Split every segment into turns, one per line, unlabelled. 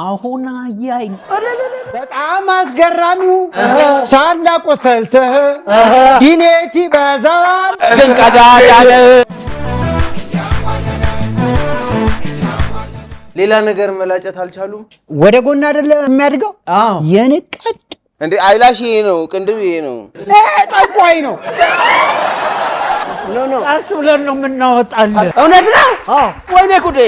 አሁን አያይ
በጣም አስገራሚው ሳናቆሰልተህ ዲኔቲ በዛዋል
ድንቀዳ ያለ
ሌላ ነገር መላጨት አልቻሉም።
ወደ ጎን አይደለ የሚያድገው የንቀጥ
እንዴ አይላሽ ይሄ ነው ቅንድብ ይሄ ነው
ጠቋይ ነው
ኖ አስ ብለን ነው የምናወጣልህ
እውነት ነው
ወይኔ ጉዴ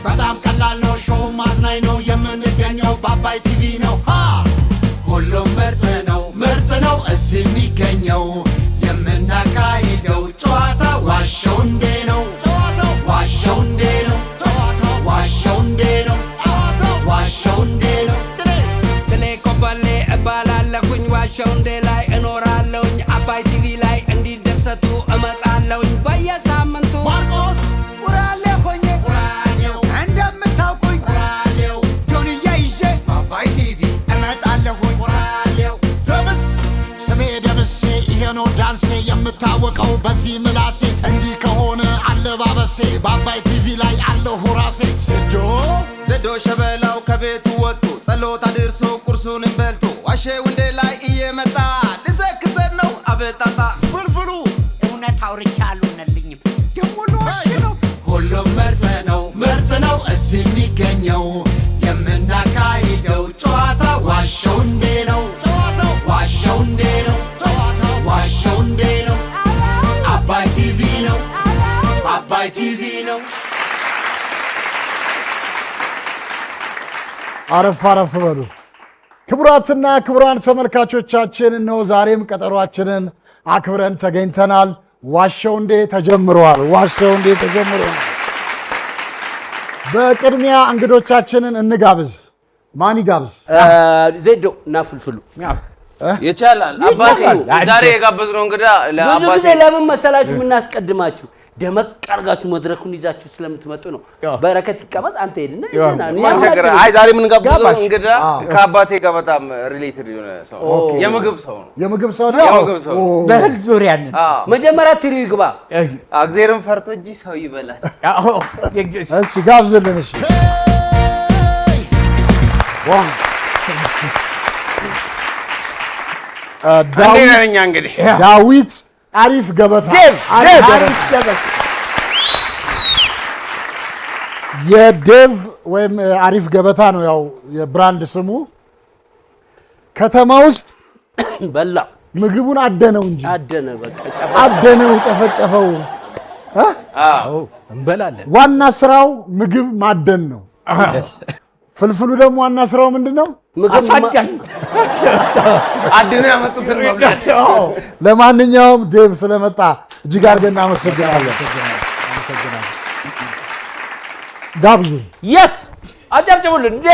በጣም ቀላል ነው ሾው ማዝናኝ ነው የምንገኘው በአባይ ቲቪ ነው ሁሉም ምርጥ ነው እዚህ የሚገኘው የምናካሂደው ጨዋታ ዋሸው እንዴ ነው ዋሸው እንዴ ነው ዋሸው እንዴ ነው ዋሸው እንዴ ነው
ትሌ ኮበሌ እባላለሁኝ ዋሸው እንዴ ላይ እኖራለሁኝ አባይ ቲቪ ላይ እንዲደሰቱ እመጣለሁኝ በየሳምንቱ
ማርቆስ ውራሌ ሆኜ ውራሌው እንደምታውቁኝ ውራሌው ጆንያ ይዤ በአባይ ቲቪ እመጣለሁኝ ውራሌው ደምስ ስሜ ደምሴ ይሄ ነው ዳንሴ የምታወቀው በዚህ ምላሴ እንዲህ ከሆነ አለባበሴ በአባይ ቲቪ ላይ አለሁ ራሴ ዘዶ ሸበላው ከቤቱ ወጥቶ ጸሎት አድርሶ ቁርሱን በልቶ ዋሸው እንዴ ላይ እየመጣ ልዘክሰን ነው አበጣጣ ፍልፍሉ
እውነት አውርቻለሁ ነልኝም ደሞ ነው
ሁሉም ምርጥ ነው እዚህ የሚገኘው የምናካሂደው ጨዋታ ዋሸው እንዴ ነው ዋሸው እንዴ ነው ዋሸው እንዴ ነው አባይ ቲቪ ነው አባይ ቲቪ ነው
አረፍ በሉ ክቡራትና ክቡራን ተመልካቾቻችን ነው ዛሬም ቀጠሯችንን አክብረን ተገኝተናል ዋሸው እንዴ ተጀምሯል በቅድሚያ እንግዶቻችንን እንጋብዝ ማን ይጋብዝ
ዜዶ እና ፍልፍሉ
ይቻላል አባቴ ዛሬ የጋበዝነው እንግዳ
ብዙ ጊዜ ለምን መሰላችሁ የምናስቀድማችሁ ደመቅ አርጋችሁ መድረኩን ይዛችሁ ስለምትመጡ ነው በረከት ይቀመጥ አንተ ሄድና
ማቸገር አይ ዛሬ ምን ጋብዘው እንግዳ ከአባቴ ጋር በጣም ሪሌትድ የሆነ ሰው የምግብ ሰው ነው
በህል ዙሪያ ነን
መጀመሪያ ትሪው ይግባ
አግዜርን ፈርቶ እጂ ሰው ይበላል
እሺ ጋብዝልን እሺ ዳዊት አሪፍ ገበታ የዴቭ ወይም አሪፍ ገበታ ነው ያው የብራንድ ስሙ ከተማ ውስጥ
በላ
ምግቡን አደነው እንጂ
አደነ
ጨፈጨፈው
እንበላለን
ዋና ስራው ምግብ ማደን ነው ፍልፍሉ ደግሞ ዋና ስራው ምንድነው
አሳዳኝ
አድነ ያመጡትን መብላት
ለማንኛውም ዴቭ ስለመጣ እጅግ አድርገን እናመሰግናለን ጋብዙ
yes አጨብጭቡልን እንዴ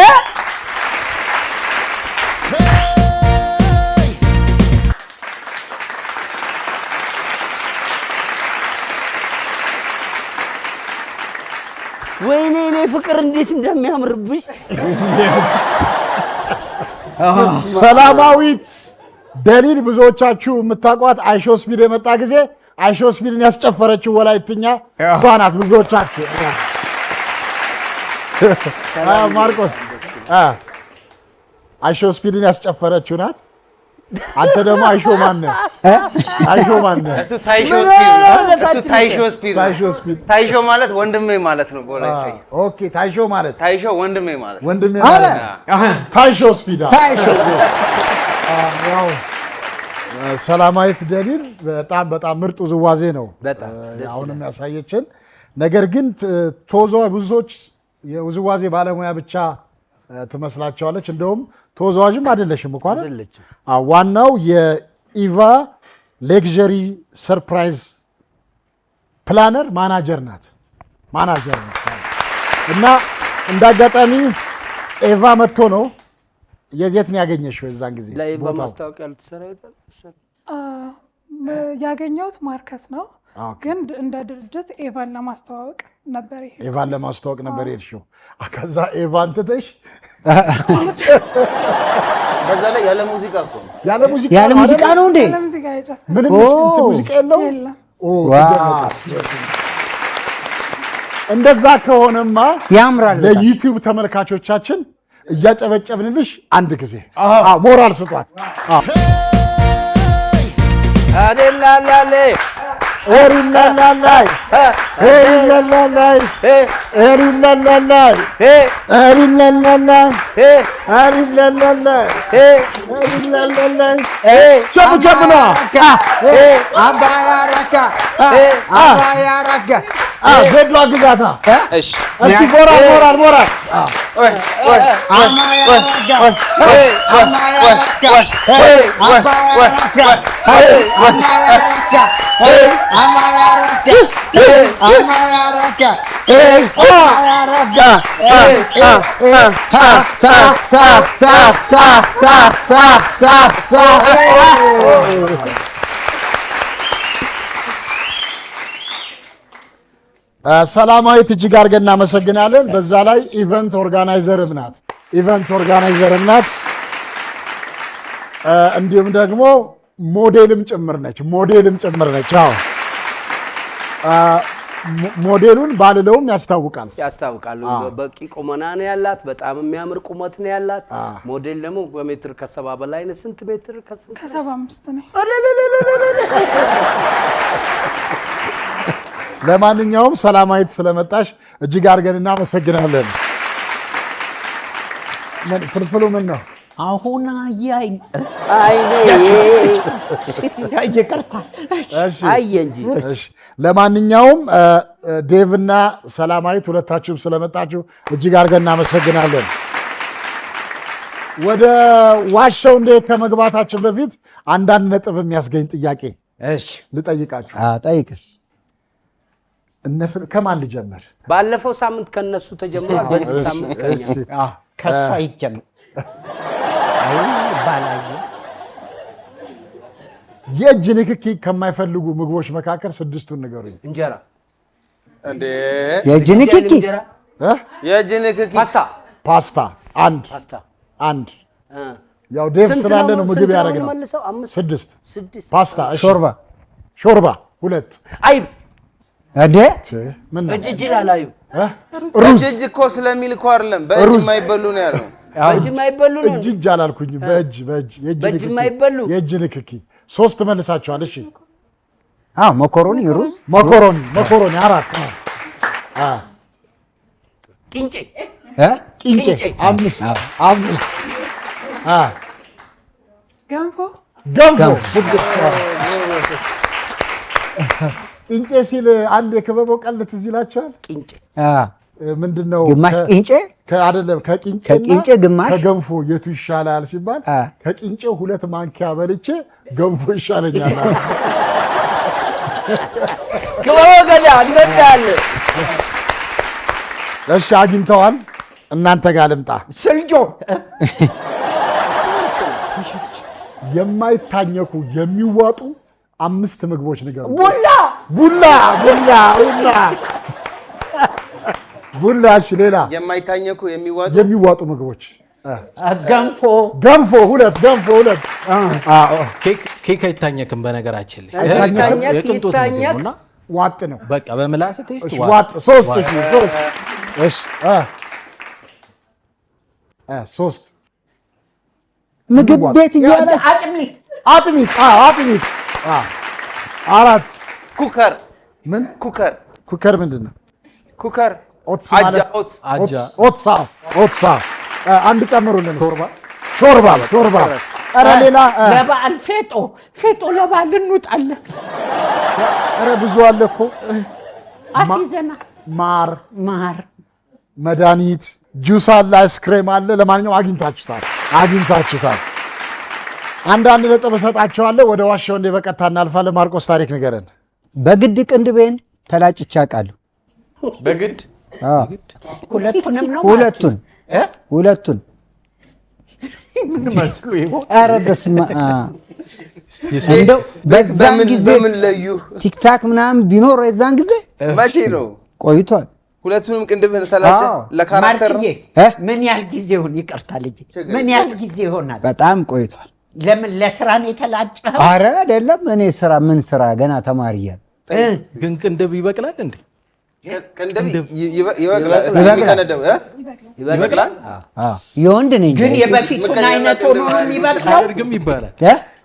ወይኔ እኔ ፍቅር እንዴት እንደሚያምርብሽ
ሰላማዊት ደሊል ብዙዎቻችሁ የምታቋት አይሾ ስፒድ የመጣ ጊዜ አይሾ ስፒድን ያስጨፈረችው ወላይትኛ እሷ ናት ብዙዎቻችሁ ማርቆስ አይሾ ስፒድን ያስጨፈረችው ናት አንተ ደግሞ አይሾ ማን
እሱ ታይሾ ማለት ወንድሜ ማለት ነው በወላይትኛ
ኦኬ ታይሾ
ወንድሜ ማለት
ታይሾ ስፒድ ያው ሰላማዊት ደሊል በጣም ምርጥ ውዝዋዜ ነው አሁንም ያሳየችን ነገር ግን ተወዛዋዥ ብዙዎች የውዝዋዜ ባለሙያ ብቻ ትመስላቸዋለች እንደውም ተወዛዋዥም አይደለሽም እኮ አይደል ዋናው የኢቫ ሌክዠሪ ሰርፕራይዝ ፕላነር ማናጀር ናት እና እንዳጋጣሚ ኤቫ መጥቶ ነው የት ነው ያገኘሽው የዛን ጊዜ
ለኢቫ ማስታወቂያ ልትሰራ ይላል
ያገኘሁት ማርከስ ነው ግን እንደ ድርጅት ኤቫን ለማስተዋወቅ ነበር የሄድሽው ከዛ ኤቫን ትተሽ
በዛ ላይ ያለ ሙዚቃ እኮ
ያለ ሙዚቃ ነው እንዴ?
ምንም ሙዚቃ የለውም። እንደዛ ከሆነማ
ያምራል።
ለዩቲዩብ ተመልካቾቻችን እያጨበጨብንልሽ አንድ ጊዜ ሞራል ስጧት።
አደላላለ
ኤሪላላላይ ኤሪላላላይ ኤሪላላላይ ኤሪላላላይ ኤሪላላላይ ኤሪላላላይ ቸብ ቸብ ነው
አባያራካ
ዜድላ ግዛታ
እሺ
እስቲ ሞራል ሰላማዊት እጅግ አድርገን እናመሰግናለን። በዛ ላይ ኢቨንት ኦርጋናይዘርም ናት። እንዲሁም ደግሞ ሞዴልም ጭምር ነች። አዎ ሞዴሉን ባልለውም ያስታውቃል።
በቂ ቁመና ነው ያላት። በጣም የሚያምር ቁመት ነው ያላት። ሞዴል ደግሞ በሜትር ከ70 በላይ ነው። ስንት ሜትር?
ከ75 ነው።
ለማንኛውም ሰላማዊት ስለመጣሽ እጅግ አድርገን እናመሰግናለን። ፍልፍሉ ምን ነው
አሁን አይኔ
እሺ። ለማንኛውም ዴቭና ሰላማዊት ሁለታችሁም ስለመጣችሁ እጅግ አድርገን እናመሰግናለን። ወደ ዋሻው እንዴት ከመግባታችን በፊት አንዳንድ ነጥብ የሚያስገኝ ጥያቄ ልጠይቃችሁ።
ጠይቅሽ።
ከማን ልጀምር?
ባለፈው ሳምንት ከነሱ ተጀምሯል። በዚህ ሳምንት
ከሷ ይጀምር።
የእጅ ንክኪ ከማይፈልጉ ምግቦች መካከል 6ቱን ንገሩኝ።
እንጀራ
እንዴ?
የእጅ ንክኪ
ፓስታ አንድ ያው ዴቭ ስላለ ነው ምግብ ያደረግነው። 6 ፓስታ። ሾርባ 2
አይብ
እንዴ?
ምን ነው እጅ ላላዩ
ሩዝ
እጅ እኮ ስለሚል እኮ አይደለም በእጅ የማይበሉ ነው ያለው።
በእጅ የማይበሉ ነው።
እጅ አላልኩኝ። በእጅ
የእጅ የማይበሉ
የእጅ ንክኪ 3 መልሳችኋል። እሺ
መኮሮኒ ሩዝ
መኮሮኒ 4
ቂንጬ
5 ገንፎ 6 ቂንጬ ሲል አንድ የክበበው ቀልድ ትዝ ይላችኋል?
ቂንጬ
ምንድነው?
ግማሽ ቂንጬ
አይደለም፣ ከቂንጬ
ግማሽ
ከገንፎ የቱ ይሻላል ሲባል ከቂንጬው 2 ማንኪያ በልቼ ገንፎ ይሻለኛል።
ከወገዳ ይመጣል።
እሺ አግኝተዋል። እናንተ ጋር ልምጣ።
ስልጆ
የማይታኘኩ የሚዋጡ 5 ምግቦች ንገሩ። ቡላ። እሺ ሌላ
የማይታኘኩ
የሚዋጡ ምግቦች
ገንፎ
2
ኬክ አይታኘክም። በነገራችን ላይ
የቅንጦት ምግብ ነውና ዋጥ ነው።
በቃ በምላስ ቴስት
ዋጥ 3 እሺ 3
ምግብ ቤት እያለ
አጥሚት 4
ኩከር
ኩከር ምንድን ነው?
ኩከር
ኦትሳ አንድ ጨምሩልን። ሾርባ ኧረ ሌላ
ለበዓል ፌጦ ለበዓል እንውጣለን።
ኧረ ብዙ አለ እኮ
አሲዘና
ማር
መድኃኒት
ጁስ አለ፣ አይስክሬም አለ። ለማንኛውም አግኝታችሁታል። አንዳንድ ነጥብ እሰጣቸዋለሁ። ወደ ዋሻው እንደ በቀጥታ እናልፋለን። ማርቆስ ታሪክ ንገረን።
በግድ ቅንድቤን ተላጭቼ አውቃለሁ።
በግድ
ሁለቱንም ነው? ሁለቱን ምን መስሎ ይሆን? ኧረ በስመ አብ። እንደው በዛን ጊዜ
ምን ለዩ?
ቲክታክ ምናምን ቢኖር የዛን ጊዜ
መቼ ነው?
ቆይቷል።
ሁለቱንም ቅንድብህን ተላጨ ለካራክተር ነው።
ምን ያህል ጊዜ ይሆን? ይቅርታ ልጅ ምን ያህል ጊዜ ይሆናል?
በጣም ቆይቷል።
ለምን ለስራ ነው የተላጨኸው?
አረ አይደለም። እኔ ስራ ምን ስራ ገና ተማሪ እያለሁ።
ግን ቅንድብ ይበቅላል እንዴ?
ቅንድብ ይበቅላል።
የወንድ ነኝ
ግን የበፊቱን አይነት ሆኖ ነው የሚበቅለው።
አያድግም ይባላል።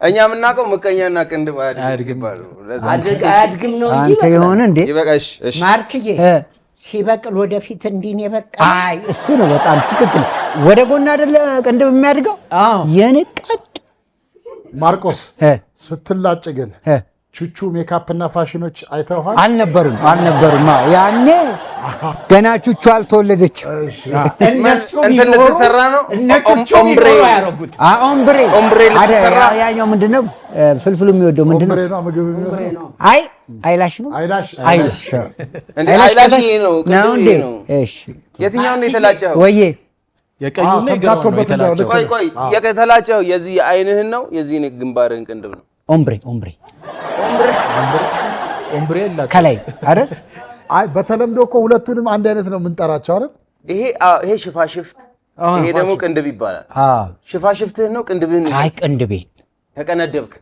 እኛ የምናውቀው ምቀኛና ቅንድብ አያድግም
አያድግም ነው እንጂ
አንተ የሆነ እንዴ
ይበቃሽ።
ማርክዬ ሲበቅል ወደፊት እንዲህ ነው የበቀለው።
አይ እሱ ነው በጣም ትክክል። ወደ ጎን አይደለ ቅንድብ የሚያድገው? የኔ ቀጥ
ማርቆስ ስትላጭ ግን ቹቹ ሜካፕ እና ፋሽኖች አይተውሃል?
አልነበሩም። ያኔ ገና ቹቹ አልተወለደችም።
እነሱ
እንትን ልትሰራ ነው።
ኦምብሬ ያረጉት
ኦምብሬ ልትሰራ።
ያኛው ምንድነው ፍልፍሉ የሚወደው ምንድነው?
ምግብ የሚወደው
አይ አይላሽ ነው።
አይላሽ
እንዴ? አይላሽ ይሄ ነው
እንዴ? እሺ
የትኛውን ነው የተላጨኸው?
ወዬ
የቀኙና የግራው ነው የተላጨው።
ቆይ የተላጨኸው የዚህ አይንህን ነው የዚህ ግንባርህን ቅንድብ ነው?
ኦምብሬ
ከላይ
አይደል?
አይ በተለምዶ እኮ ሁለቱንም አንድ አይነት ነው የምንጠራቸው አይደል?
ይሄ ሽፋሽፍት፣ ይሄ ደግሞ ቅንድብ ይባላል። ሽፋሽፍትህን ነው ቅንድብህን?
አይ ቅንድቤ
ተቀነደብክ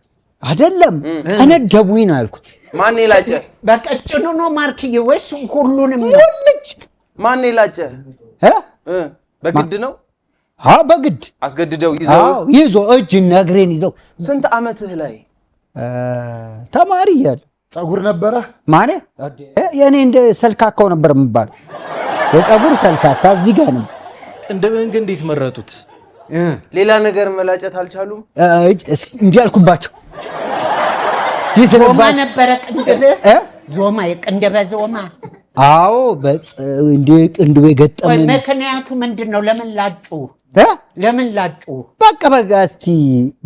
አይደለም፣ ተነደቡኝ ነው ያልኩት።
ማን የላጨህ?
በቀጭኑ ነው ማርክዬ ወይስ ሁሉንም ነው?
ማን የላጨህ? በግድ ነው?
በግድ
አስገድደው
ይዞ እጅ እግሬን ይዘው።
ስንት ዓመትህ ላይ?
ተማሪ እያለሁ።
ፀጉር ነበረ
ማኔ? የኔ እንደ ሰልካካው ነበር የምባለው። የፀጉር ሰልካካ እዚህ ጋር ነው።
ቅንድብህን ግን እንዴት መረጡት?
ሌላ ነገር መላጨት አልቻሉም?
እንዲህ አልኩባቸው።
ዞማ ነበረ ቅንድብህ? ዞማ የቅንድበ ዞማ?
አዎ እንደ ቅንድቤ ገጠመኝ።
ምክንያቱ ምንድን ነው? ለምን ላጩ?
በቃ እስቲ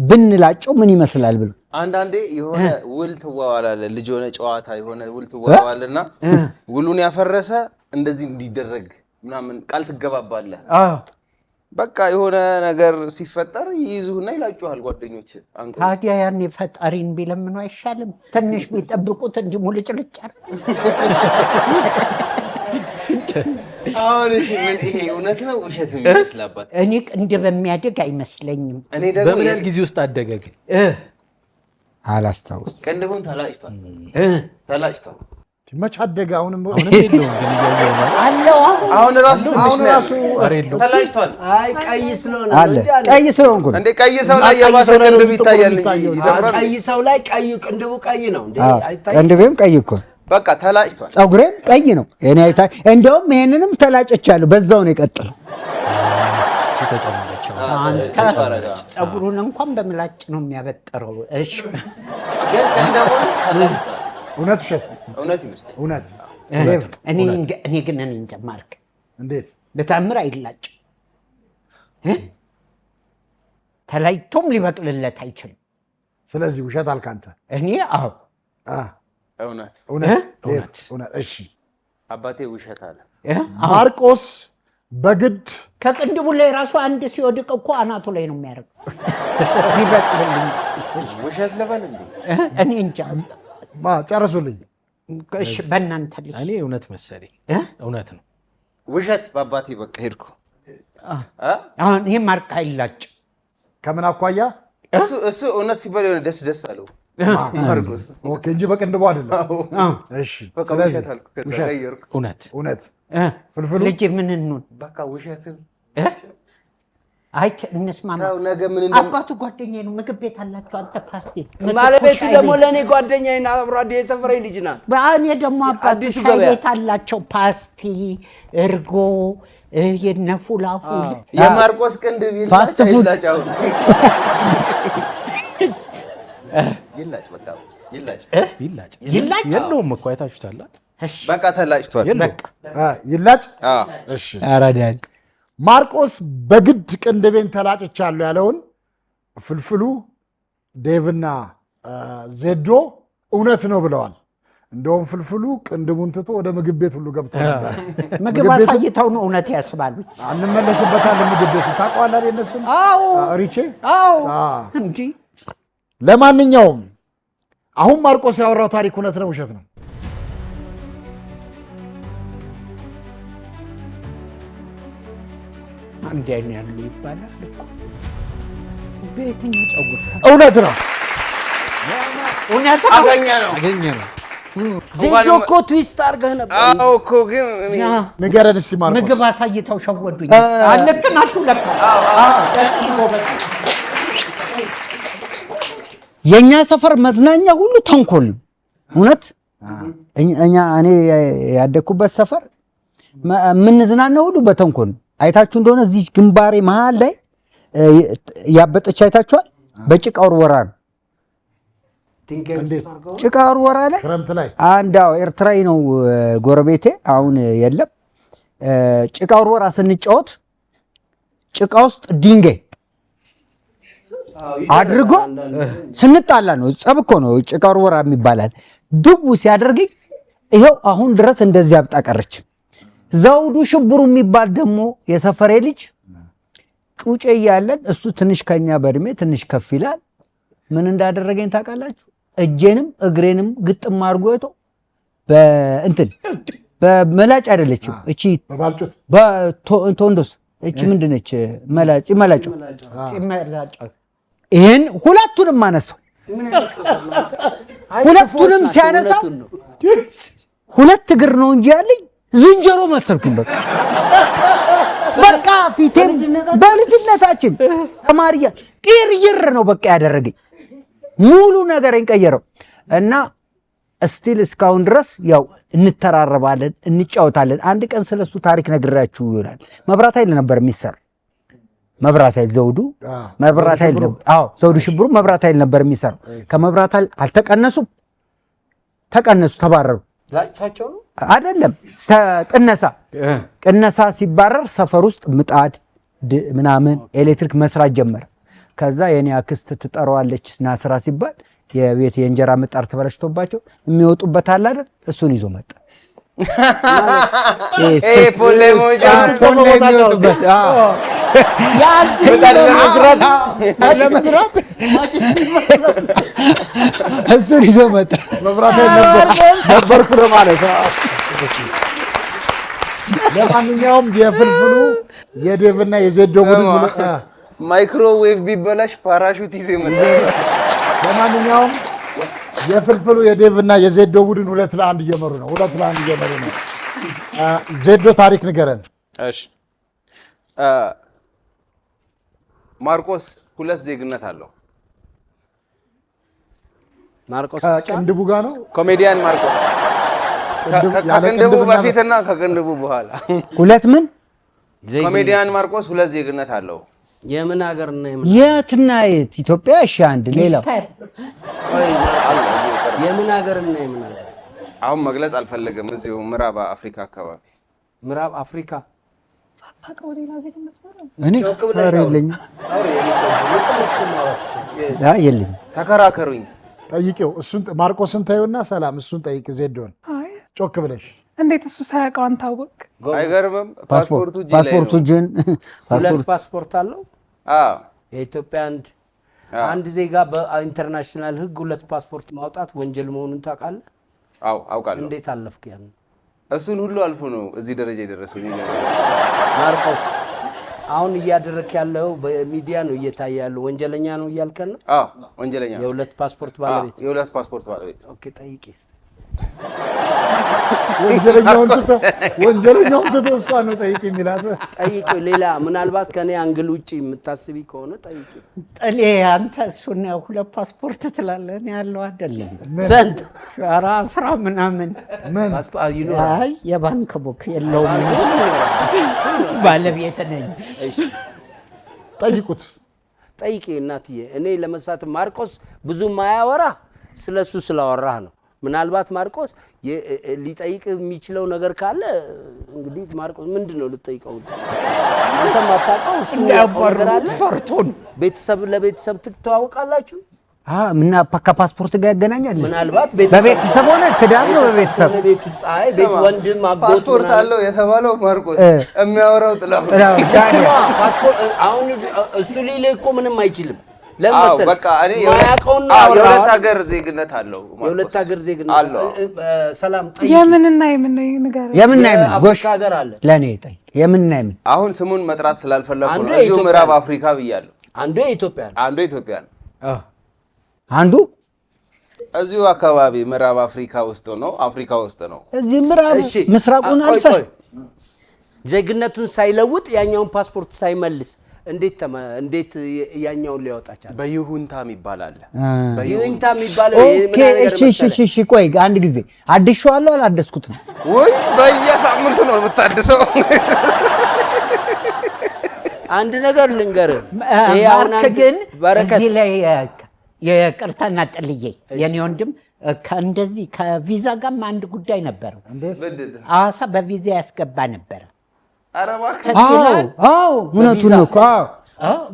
ብንላጨው ምን ይመስላል ብሎ
አንዳንዴ የሆነ ውል ትዋዋላለህ። ልጅ የሆነ ጨዋታ የሆነ ውል ትዋዋልና ውሉን ያፈረሰ እንደዚህ እንዲደረግ ምናምን ቃል ትገባባለህ። በቃ የሆነ ነገር ሲፈጠር ይይዙህና ይላጩሃል ጓደኞች።
ታዲያ ያኔ ፈጣሪን ቢለምኑ አይሻልም? ትንሽ ቢጠብቁት እንዲህ ሙልጭልጭ
አሁን እሺ ይሄ እውነት ነው ውሸት የሚመስል አባት?
እኔ ቅንድብ የሚያድግ አይመስለኝም።
እኔ ደግሞ
በምን ያህል ጊዜ ውስጥ አደገ ግን?
አላስታውስ።
ቅንድቡን ተላጭቷል።
መች አደገ? አሁንም
የለውም ግን እያየሁ ነው።
አለው
አሁን ራሱ ትንሽ ነው ተላጭቷል።
አይ ቀይ ስለሆነ
አለ። ቀይ ስለሆንኩ ነው
እንዴ? ቀይ ሰው ላይ የባሰ ቅንድብ ይታያል እንጂ ይደብራል።
ቀይ ሰው ላይ ቀይ ቅንድቡ ቀይ ነው እንዴ? አይታይ?
ቅንድቤም ቀይ እኮ
በቃ ተላጭቷል።
ፀጉሬም ቀይ ነው። እኔ አይታይ። እንደውም ይሄንንም ተላጨቻለሁ። በዛው ነው የቀጠለው።
አንተ ፀጉሩን እንኳን በምላጭ ነው የሚያበጥረው። እሺ
ግን ቅንድቡን
እውነት ውሸት?
እውነት ይመስላል።
እውነት
እኔ ግን እኔ እንጃ ማርክ፣
እንዴት
በታምር አይላጭ። ተላይቶም ሊበቅልለት አይችልም።
ስለዚህ ውሸት አልክ አንተ።
እኔ
እውነት። እሺ
አባቴ ውሸት አለ።
ማርቆስ በግድ
ከቅንድቡ ላይ ራሱ አንድ ሲወድቅ እኮ አናቱ ላይ ነው የሚያደርገው። ሊበቅልልኝ
ውሸት ልበል እንዴ?
እኔ እንጃ።
ጨርሱልኝ።
እሺ በእናንተ ልጅ
እኔ እውነት መሰለኝ። እውነት ነው
ውሸት በአባቴ በቃ ሄድኩ።
አሁን ይሄ ማርክ አይላጭ።
ከምን አኳያ?
እሱ እውነት ሲባል የሆነ ደስ አለው ማርቆስ።
ኦኬ እንጂ በቅንድቡ አይደለም። እሺ
በቃ ውሸት አልኩ። ከተቀየርኩ
እውነት
ፍልፍሉ
ልጅ ምን እንሁን?
በቃ ውሸትን
አይ እንስማማ።
ነገ ምን
አባቱ ጓደኛዬ ነው። ምግብ ቤት አላቸው። አንተ ፓስቲ
ባለቤቱ ደግሞ ለኔ ጓደኛዬ ነው። አብሮ አዲስ የሰፈረኝ ልጅ ናት።
እኔ ደግሞ አባቱ ሻይ ቤት አላቸው። ፓስቲ፣ እርጎ፣ የነፉላፉል
የማርቆስ ቅንድብ
ፋስት ፉድ
ይላጭ በቃ
ይላጭ
የለውም
እኮ አይታችሁታል።
በቃ ተላጭቷል።
ይላጭ። እሺ
አራዳል
ማርቆስ በግድ ቅንድቤን ተላጭቻለሁ ያለውን ፍልፍሉ ዴቭና ዜዶ እውነት ነው ብለዋል። እንደውም ፍልፍሉ ቅንድቡን ትቶ ወደ ምግብ ቤት ሁሉ ገብቶ ነበር።
ምግብ አሳይተው ነው እውነት ያስባሉ።
እንመለስበታለን። ምግብ ቤቱ ታውቀዋለህ የእነሱን?
አዎ
ሪቼ።
አዎ እንጂ
ለማንኛውም አሁን ማርቆስ ያወራው ታሪክ እውነት ነው ውሸት ነው?
አንድ አይን ያለው ይባላል እኮ በየትኛው ፀጉር
እውነት ነው።
እውነት
አገኘ ነው።
ዜዶ እኮ ትዊስት አድርገህ ነበር።
አዎ እኮ ግን
ንገረን እስኪ ማርቆስ።
ምግብ አሳይተው ሸወዱኝ። ልክ ናችሁ ለካ።
የኛ ሰፈር መዝናኛ ሁሉ ተንኮል ነው። እውነት እኔ ያደኩበት ሰፈር የምንዝናናው ሁሉ በተንኮል ነው። አይታችሁ እንደሆነ እዚህ ግንባሬ መሃል ላይ ያበጠች አይታችኋል? በጭቃ ውርወራ ነው። ጭቃ ውርወራ ላይ
ክረምት ላይ
አንዳው ኤርትራዊ ነው ጎረቤቴ፣ አሁን የለም። ጭቃ ውርወራ ስንጫወት ጭቃ ውስጥ ድንጋይ አድርጎ ስንጣላ ነው። ጸብ እኮ ነው ጭቃ ውርወራ የሚባላል። ድቡ ሲያደርግኝ ይሄው አሁን ድረስ እንደዚህ አብጣ ቀረች። ዘውዱ ሽብሩ የሚባል ደግሞ የሰፈሬ ልጅ ጩጬ እያለን እሱ ትንሽ ከኛ በእድሜ ትንሽ ከፍ ይላል። ምን እንዳደረገኝ ታውቃላችሁ? እጄንም እግሬንም ግጥም አድርጎ ይቶ በእንትን በመላጭ አይደለችም እቺ
በባልጩት
በቶንዶስ እቺ ምንድነች? መላጭ ይሄን ሁለቱንም አነሳው። ሁለቱንም ሲያነሳው ሁለት እግር ነው እንጂ ያለኝ ዝንጀሮ መሰልኩኝ። በቃ ፊቴም በልጅነታችን ተማሪያ ቅይር ነው በቃ ያደረገኝ። ሙሉ ነገርን ቀየረው እና እስቲል እስካሁን ድረስ ያው እንተራረባለን፣ እንጫወታለን። አንድ ቀን ስለሱ ታሪክ ነግራችሁ ይሆናል። መብራት ኃይል ነበር የሚሰራ። መብራት ኃይል ዘውዱ መብራት ኃይል ነበር። አዎ ዘውዱ ሽብሩ መብራት ኃይል ነበር የሚሰራው። ከመብራት ኃይል አልተቀነሱም፣ ተቀነሱ፣ ተባረሩ። አይደለም ቅነሳ ሲባረር ሰፈር ውስጥ ምጣድ ምናምን ኤሌክትሪክ መስራት ጀመረ። ከዛ የኔ አክስት ትጠራዋለች ና ስራ ሲባል የቤት የእንጀራ ምጣድ ተበላሽቶባቸው የሚወጡበት አለ አይደል? እሱን ይዞ መጣ። እሱን ይዞ መጣ።
መብራት ነበርኩ ለማለት። ለማንኛውም የፍልፍሉ የዴቭና የዜዶ ቡድን
ማይክሮዌቭ ቢበላሽ ፓራሹት ይዘ መጣ።
ለማንኛውም የፍልፍሉ የዴቭና የዜዶ ቡድን 2-1 እየመሩ ነው። ዜዶ ታሪክ ንገረን።
እሺ ማርቆስ 2 ዜግነት አለው።
ማርቆስ
ከቅንድቡ ጋር ነው።
ኮሜዲያን ማርቆስ ከቅንድቡ በፊትና ከቅንድቡ በኋላ
2 ምን
ኮሜዲያን ማርቆስ 2 ዜግነት አለው።
የምን ሀገር ነው?
የትና የት? ኢትዮጵያ። እሺ አንድ ሌላው
የምን ሀገር ነው? የምን ሀገር?
አሁን መግለጽ አልፈለገም። እዚሁ ምዕራብ አፍሪካ አካባቢ።
ምዕራብ አፍሪካ
እኔ ኧረ የለኝም የለኝም።
ተከራከሩኝ።
ጠይቂው እሱን ማርቆስን ታዩና ሰላም እሱን ጠይቂው ዜዶን ጮክ ብለሽ።
እንዴት እሱ ሳያውቀው አንታወቅ?
አይገርምም?
ፓስፖርቱ እጅን
ሁለት ፓስፖርት አለው።
አዎ
የኢትዮጵያ አንድ ዜጋ በኢንተርናሽናል ሕግ 2 ፓስፖርት ማውጣት ወንጀል መሆኑን ታውቃለህ?
አዎ አውቃለሁ።
እንዴት አለፍክ ያን?
እሱን ሁሉ አልፎ ነው እዚህ ደረጃ የደረሰው።
ማርቆስ አሁን እያደረክ ያለው በሚዲያ ነው እየታየ ያለው ወንጀለኛ ነው እያልከን ነው?
አዎ ወንጀለኛ ነው።
የ2 ፓስፖርት ባለቤት።
የ2 ፓስፖርት ባለቤት።
ኦኬ ጠይቄ
ወንጀለኛውን ትቶ እሷ ነው ጠይቅ የሚላት።
ጠይቄ ሌላ ምናልባት ከኔ አንግል ውጪ የምታስቢ ከሆነ ጠይቄ።
ጥሌ አንተ እሱን 2 ፓስፖርት ትላለህ። እኔ ያለው አይደለም
ስንት?
10 ምናምን
ፓስፖርት ይኖር።
አይ የባንክ ቡክ የለውም ባለቤት ነኝ።
ጠይቁት።
ጠይቄ እናትዬ። እኔ ለመሳት ማርቆስ ብዙ ማያወራ ስለሱ ስላወራህ ነው። ምናልባት ማርቆስ ሊጠይቅ የሚችለው ነገር ካለ እንግዲህ ማርቆስ ምንድነው ልጠይቀው? አንተ ማታውቀው እሱ ያባረሩት
ፈርቶን
ቤተሰብ ለቤተሰብ ትተዋወቃላችሁ?
ምና ከፓስፖርት ጋር ያገናኛል?
ምናልባት
በቤተሰብ ሆነ ትዳር ነው። በቤተሰብ
ቤት ውስጥ ቤት ወንድም አጎት
ፓስፖርት አለው የተባለው ማርቆስ የሚያወራው ጥላው
ፓስፖርት አሁን እሱ ሊልህ እኮ ምንም አይችልም። ለምሳሌ
በቃ እኔ
ማያውቀውና
የሁለት ሀገር ዜግነት አለው።
የሁለት ሀገር ዜግነት
አለው።
ሰላም ጠይቂ።
የምንና የምን ነገር
የምንና የምን ጎሽ
አፍሪካ ሀገር አለ።
ለኔ ጠይ የምንና የምን
አሁን ስሙን መጥራት ስላልፈለኩ ነው። እዚሁ ምዕራብ አፍሪካ ብያለሁ።
አንዱ የኢትዮጵያ ነው።
አንዱ ኢትዮጵያ ነው።
አንዱ
እዚሁ አካባቢ ምዕራብ አፍሪካ ውስጥ ነው። አፍሪካ ውስጥ ነው።
እዚህ ምዕራብ ምስራቁን አልፈ
ዜግነቱን ሳይለውጥ ያኛውን ፓስፖርት ሳይመልስ እንዴት ያኛውን ሊያወጣ ቻለ?
በይሁንታ የሚባል አለ።
በይሁንታ የሚባለው
እሺ ቆይ አንድ ጊዜ አድሼዋለሁ አላደስኩትም
ወይ? በየሳምንቱ ነው የምታድሰው።
አንድ ነገር ልንገርህ፣
ግን እዚህ ላይ የቅርታና ጥልዬ የኔ ወንድም ከእንደዚህ ከቪዛ ጋርም አንድ ጉዳይ ነበረው። ሐዋሳ በቪዛ ያስገባ ነበረ።
አዎ እውነቱን ነው እኮ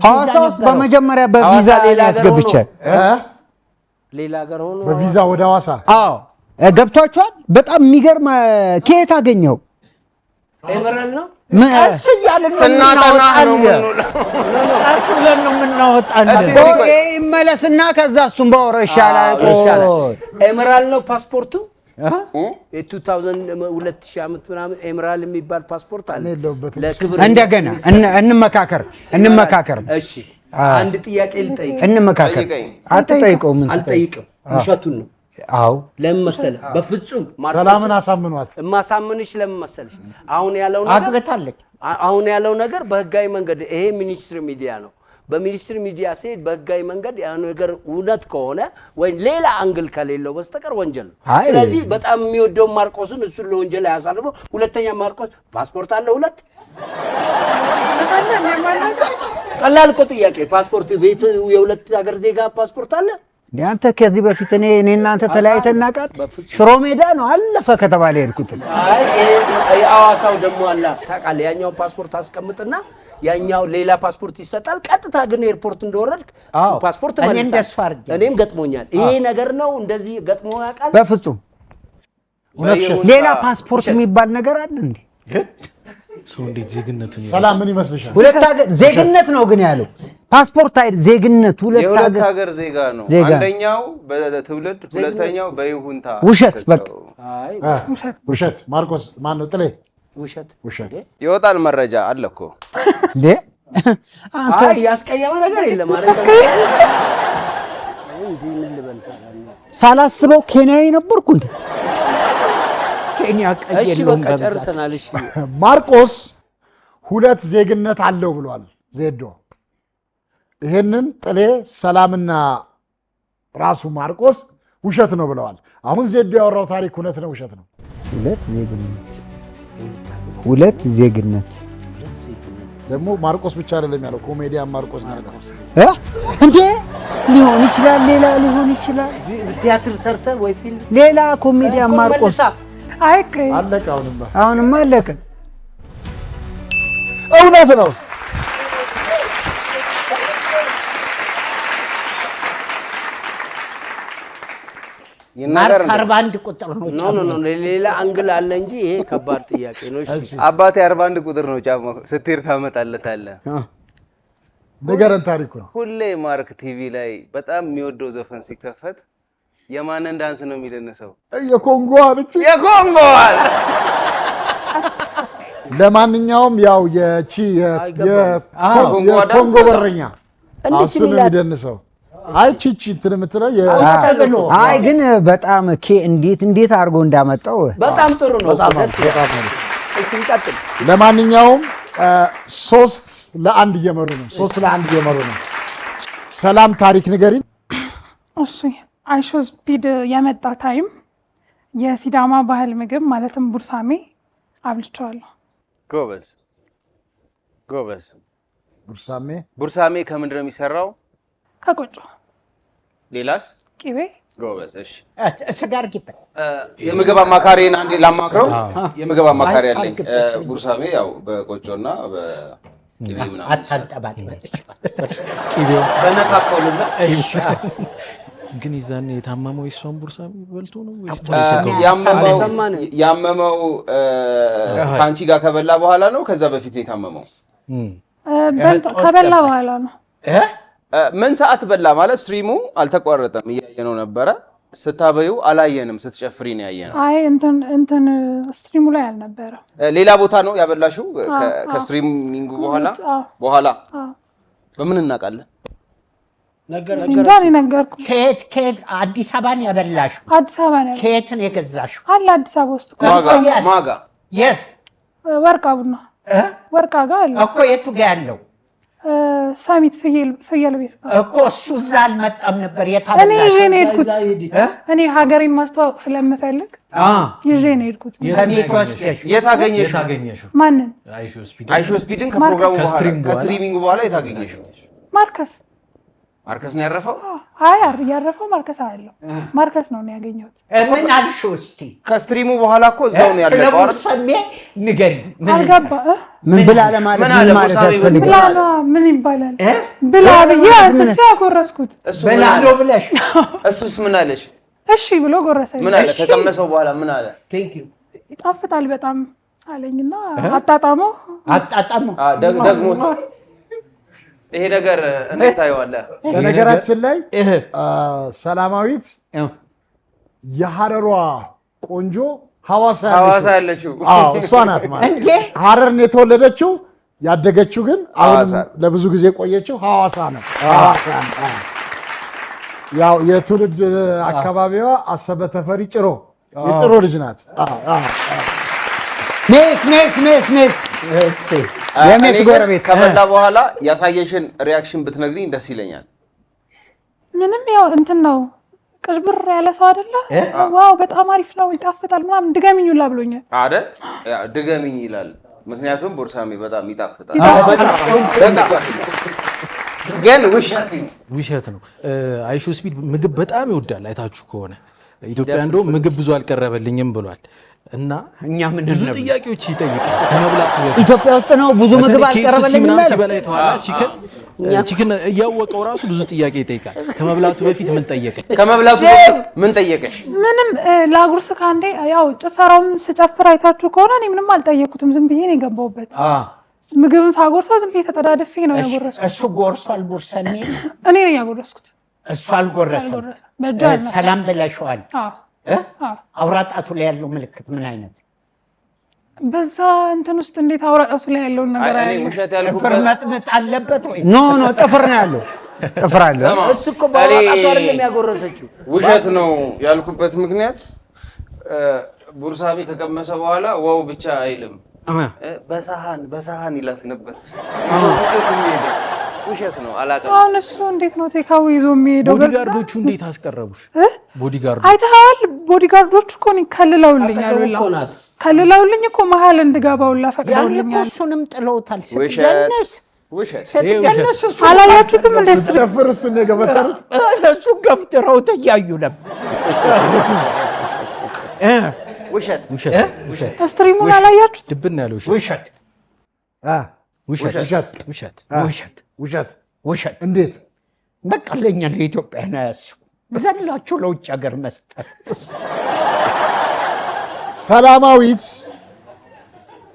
ሐዋሳ ውስጥ በመጀመሪያ በቪዛ ያስገብቼ
ሌላ ሀገር ሆኖ
በቪዛ ወደ ሐዋሳ
ገብቷቸዋል። በጣም የሚገርም ከየት አገኘው?
ኤምራል ነው
ቀስ እያልን
ስናጠና ነው
ቀስ ብለን ነው የምናወጣለን።
ይመለስና ከዛ እሱም ባወራ ይሻላል።
ኤምራል ነው ፓስፖርቱ። የ2000 ዓመት ምናምን ኤምራል የሚባል ፓስፖርት አለ።
ለክብር እንደገና እንመካከር።
እሺ አንድ ጥያቄ ልጠይቅ።
እንመካከር። አትጠይቀው። ምን
አልጠይቅም፣ ውሸቱን ነው።
አዎ
ለምን መሰለህ? በፍጹም
ሰላምን አሳምኗት።
ማሳምንሽ ለምን መሰለሽ? አሁን ያለው ነገር በህጋዊ መንገድ ይሄ ሚኒስትሪ ሚዲያ ነው። በሚኒስትሪ ሚዲያ ሲሄድ በህጋዊ መንገድ ያ ነገር እውነት ከሆነ ወይ ሌላ አንግል ከሌለው በስተቀር ወንጀል ነው። ስለዚህ በጣም የሚወደው ማርቆስን እሱን ለወንጀል ያሳልፈው። ሁለተኛ ማርቆስ ፓስፖርት አለ ሁለት። ቀላል እኮ ጥያቄ። ፓስፖርት ቤት የሁለት ሀገር ዜጋ ፓስፖርት አለ?
አንተ ከዚህ በፊት እኔ እናንተ ተለያይተን እናውቃት? ሽሮ ሜዳ ነው አለፈ ከተባለ ሄድኩት።
ሐዋሳው ደግሞ አለ ታውቃለህ። ያኛው ፓስፖርት አስቀምጥና ያኛው ሌላ ፓስፖርት ይሰጣል። ቀጥታ ግን ኤርፖርት እንደወረድክ እሱ ፓስፖርት መልሳል። እኔም ገጥሞኛል። ይሄ ነገር ነው እንደዚህ ገጥሞ ያውቃል?
በፍጹም ሌላ ፓስፖርት የሚባል ነገር አለ እንዴ?
ሰው እንዴት ዜግነቱን
ሰላም ምን ይመስልሻል?
ሁለት ሀገር ዜግነት ነው ግን ያለው ፓስፖርት አይደል? ዜግነት
ሁለት ሀገር ዜጋ ነው። አንደኛው በትውልድ ሁለተኛው በይሁንታ።
ውሸት በቃ
ውሸት። ማርቆስ ማን ነው? ጥሌ
ውሸት
ይወጣል። መረጃ አለ እኮ
እንዴ አንተ
ያስቀየመ ነገር የለም ማለት ነው። እንዴ ምን ልበልታ
ሳላስበው ኬንያዊ ነበርኩ እንዴ?
ኬንያ ቀየለው።
እሺ በቃ ጨርሰናል። እሺ
ማርቆስ ሁለት ዜግነት አለው ብሏል ዜዶ። ይሄንን ጥሌ ሰላምና ራሱ ማርቆስ ውሸት ነው ብለዋል። አሁን ዜዶ ያወራው ታሪክ እውነት ነው ውሸት ነው?
ሁለት ዜግነት
ደግሞ ማርቆስ ብቻ አይደለም ያለው፣ ኮሜዲያን ማርቆስ ነው ያለው።
እንዴ ሊሆን ይችላል፣ ሌላ ሊሆን ይችላል።
ቲያትር ሰርተህ ወይ ፊልም
ሌላ ኮሜዲያን ማርቆስ
አለቀ።
አሁንማ አለቀ።
እውነት ነው።
ማርክ 41 ቁጥር ነው።
ኖ ሌላ አንግል አለ እንጂ ይሄ ከባድ ጥያቄ ነው። እሺ
አባቴ 41 ቁጥር ነው ጫማው። ስትሄድ ታመጣለታለህ።
ንገረን ታሪኩ ነው።
ሁሌ ማርክ ቲቪ ላይ በጣም የሚወደው ዘፈን ሲከፈት የማንን ዳንስ ነው የሚደንሰው?
የኮንጎዋን እቺ የኮንጎዋን። ለማንኛውም ያው የኮንጎ በረኛ እሱ ነው የሚደንሰው። አይ ቺቺ እንትን የምትለው
አይ ግን በጣም እንዴት አድርጎ እንዳመጣው
በጣም ጥሩ ነው።
በጣም
እሺ እንቀጥል።
ለማንኛውም 3-1 እየመሩ ነው። 3-1 እየመሩ ነው። ሰላም ታሪክ ንገሪን።
እሺ አይሾ ስፒድ የመጣ ታይም የሲዳማ ባህል ምግብ ማለትም ቡርሳሜ አብልቼዋለሁ።
ጎበዝ።
ቡርሳሜ
ከምንድን ነው የሚሰራው?
ከቆጮ።
ሌላስ?
ቅቤ።
ጎበዝ። እሺ
ስጋ አድርጊበት።
የምግብ አማካሪን አንዴ ላማክረው። የምግብ አማካሪ አለኝ። ቡርሳሜ ያው በቆጮና በቅቤ ምናምን
አታንጠባጥበጥ።
ቅቤው
በነካከውልና
ግን ይዛኔ የታመመው የሷን ቡርሳሜ በልቶ ነው ወይስ
ያመመው ከአንቺ ጋር ከበላ በኋላ ነው? ከዛ በፊት ነው የታመመው?
ከበላ በኋላ ነው።
ምን ሰዓት በላ ማለት ስትሪሙ አልተቋረጠም እያየነው ነበረ። ስታበዩ አላየንም፣ ስትጨፍሪ ነው ያየነው።
አይ እንትን ስትሪሙ ላይ አልነበረ።
ሌላ ቦታ ነው ያበላሽው ከስትሪሚንጉ በኋላ በምን እናውቃለን?
ነገርኩ።
ከየት አዲስ አበባ ነው ያበላሽው?
አዲስ አበባ ነው።
ከየት ነው የገዛሽው?
አለ አዲስ አበባ ውስጥ
ማጋ
የት?
ወርቃ ቡና ወርቃ ጋር አለ
እኮ። የቱ ጋር ያለው?
ሳሚት ፍየል ቤት
እኮ። እሱ እዛ አልመጣም ነበር።
እኔ ይዤ ነው የሄድኩት። እኔ ሀገሬን ማስተዋወቅ ስለምፈልግ ይዤ ነው የሄድኩት።
ሰሚት ወስደሽ
የት አገኘሽው?
ማንን?
አይሾ ስፒድን ከፕሮግራሙ በኋላ ከስትሪሚንግ በኋላ የት አገኘሽው? ማርከስ ነው ያረፈው?
አይ ያረፈው ማርከስ አይደለም። ማርከስ ነው ያገኘሁት።
ምን አልሽው? እስቲ
ከስትሪሙ በኋላ እኮ እዛው ነው ያለው።
ስለሙሰሜ ንገሪ።
አልገባ
ምን ብላ ለማለት ምን ማለት ያስፈልጋል?
ምን ይባላል? ብላ ብዬ አስቻ ጎረስኩት።
ብላ ነው ብለሽ
እሱስ ምን አለሽ?
እሺ ብሎ ጎረሰኝ።
ምን አለ? ከቀመሰው በኋላ ምን አለ?
ይጣፍጣል በጣም አለኝና አጣጣመው
ደግሞ ይሄ ነገር እንዴት ታየዋለህ?
በነገራችን ላይ ሰላማዊት የሐረሯ ቆንጆ ሐዋሳ ያለችው እሷ ናት ማለት ሐረር ነው የተወለደችው፣ ያደገችው ግን አሁን ለብዙ ጊዜ ቆየችው ሐዋሳ ነው። ያው የትውልድ አካባቢዋ አሰበ ተፈሪ ጭሮ የጭሮ ልጅ ናት።
ሜስ የሜስ ጎረቤት
ከበላ በኋላ ያሳየሽን ሪያክሽን ብትነግሪኝ ደስ ይለኛል።
ምንም ያው እንትን ነው ቅዥብር ያለ ሰው አይደለ? ዋው በጣም አሪፍ ነው ይጣፍጣል ምናምን ድገሚኝ ሁላ ብሎኛል
አይደል? ድገሚኝ ይላል። ምክንያቱም ቦርሳሜ በጣም ይጣፍጣል። ግን
ውሸት ነው። አይሾ ስፒድ ምግብ በጣም ይወዳል። አይታችሁ ከሆነ ኢትዮጵያ እንደውም ምግብ ብዙ አልቀረበልኝም ብሏል። እና
እኛ ምን
ብዙ ጥያቄዎች ይጠይቃል ከመብላቱ በፊት።
ኢትዮጵያ ውስጥ ነው ብዙ ምግብ አልቀረበልኝም ማለት
ሲበላ የተዋላ ቺክን እያወቀው ራሱ ብዙ ጥያቄ ይጠይቃል። ከመብላቱ በፊት ምን ጠየቀኝ?
ከመብላቱ በፊት ምን ጠየቀሽ?
ምንም ላጉርስ ካንዴ ያው ጭፈራውን ስጨፍር አይታችሁ ከሆነ እኔ ምንም አልጠየቁትም። ዝም ብዬ ነው የገባሁበት። ምግብን ሳጎርሰው ዝም ብዬ ተጠዳድፌ ነው ያጎረስኩት።
እሱ ጎርሷል። ቦርሰሜ
እኔ ነኝ ያጎረስኩት።
እሱ አልጎረሰም። ሰላም ብለሽዋል። አውራጣቱ ላይ ያለው ምልክት ምን አይነት?
በዛ እንትን ውስጥ እንዴት አውራጣቱ ላይ ያለውን ነገር
አይ ውሸት ያልኩበት
መጥመጥ አለበት ወይ?
ኖ ጥፍር ነው ያለው። ጥፍር አለ።
እሱ እኮ በአውራጣቱ አይደለም ያጎረሰችው።
ውሸት ነው ያልኩበት ምክንያት ቡርሳቤ ከቀመሰ በኋላ ዋው ብቻ አይልም፣ በሳህን ይላት ነበር። ውሸት ነው አላውቅም።
አሁን እሱ እንዴት ነው ቴካው ይዞ የሚሄደው?
ቦዲጋርዶቹ እንዴት አስቀረቡሽ? ቦዲጋርዶቹ
አይተኸዋል? ቦዲጋርዶቹ እኮ ከልለውልኛል። ከልለውልኝ እኮ መሀል እንድገባውላ ፈቅደውልኛል።
እሱንም ጥለውታል።
ውሸት
አላያችሁትም? እንዴት
ጨፍር እሱን የገበጠሩት
እሱ ገፍትረውት እያዩ ነበር።
ውሸት
ስትሪሙን አላያችሁት?
ድብን ያለው
ውሸት እንዴት
በቃ ለኛ ለኢትዮጵያ ነው ያስቡ ዘላችሁ ለውጭ ሀገር መስጠት።
ሰላማዊት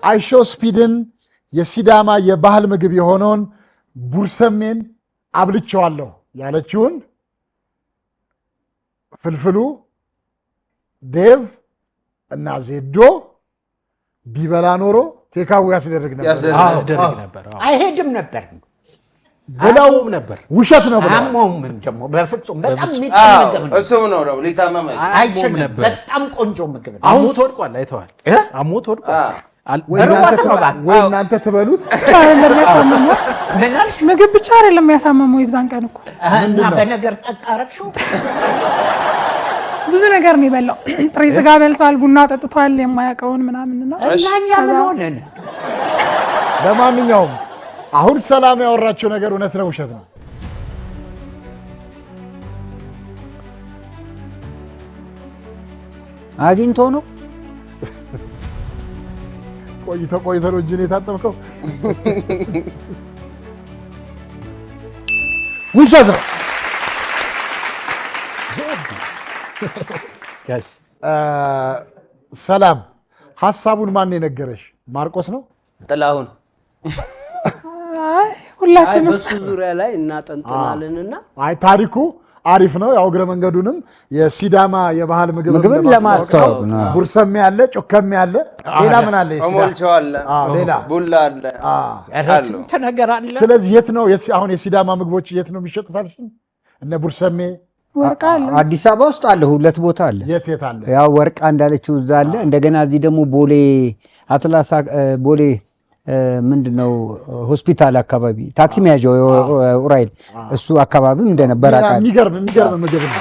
አይሾ ስፒድን የሲዳማ የባህል ምግብ የሆነውን ቡርሰሜን አብልቼዋለሁ ያለችውን ፍልፍሉ ዴቭ እና ዜዶ ቢበላ ኖሮ ቴካው ያስደርግ
ነበር።
አይሄድም ነበር
ብለው ነበር። ውሸት ነው ብለው
አሞም ደግሞ በፍጹም በጣም የሚጠመገም ነው።
እሱም ነው ደግሞ ሊታመም
አይችልም ነበር። በጣም ቆንጆ ምግብ ነው።
አሞት ወድቋል። አይተዋል? አሞት ወድቋል።
ወይ እናንተ ትበሉት።
ምግብ ብቻ አይደለም ያሳመመው የዛን ቀን እኮ
እና በነገር ጠቃረክሽው
ብዙ ነገር ነው የበላው። ጥሬ ስጋ በልቷል፣ ቡና ጠጥቷል፣ የማያውቀውን ምናምን ነው።
እኛ ምን ሆነን?
ለማንኛውም አሁን ሰላም ያወራቸው ነገር እውነት ነው ውሸት ነው?
አግኝቶ ነው
ቆይተ ነው እጅን የታጠብከው? ውሸት ነው። ሰላም ሐሳቡን ማን የነገረሽ? ማርቆስ ነው?
ጥላሁን
ሁላችንም
በሱ ዙሪያ ላይ እናጠንጥናለንና
አይ ታሪኩ አሪፍ ነው። ያው እግረ መንገዱንም የሲዳማ የባህል ምግብን
ለማስተዋወቅ ነው።
ጉርሰሜ አለ፣ ጮከሜ አለ፣ ሌላ ምን አለ?
ኦሞልቾ አለ፣
ሌላ
ቡላ አለ አሉ።
ነገር አለ።
ስለዚህ የት ነው አሁን የሲዳማ ምግቦች የት ነው የሚሸጡት አልሽ? እነ ቡርሰሜ
ወርቃ አለ፣
አዲስ አበባ ውስጥ አለ፣ 2 ቦታ አለ።
የት አለ?
ያው ወርቃ እንዳለችው እዛ አለ። እንደገና እዚህ ደግሞ ቦሌ አትላስ ቦሌ ምንድነው ሆስፒታል አካባቢ ታክሲ መያዣው ኡራኤል እሱ አካባቢም እንደነበር አቃል።
የሚገርም ምግብ ነው።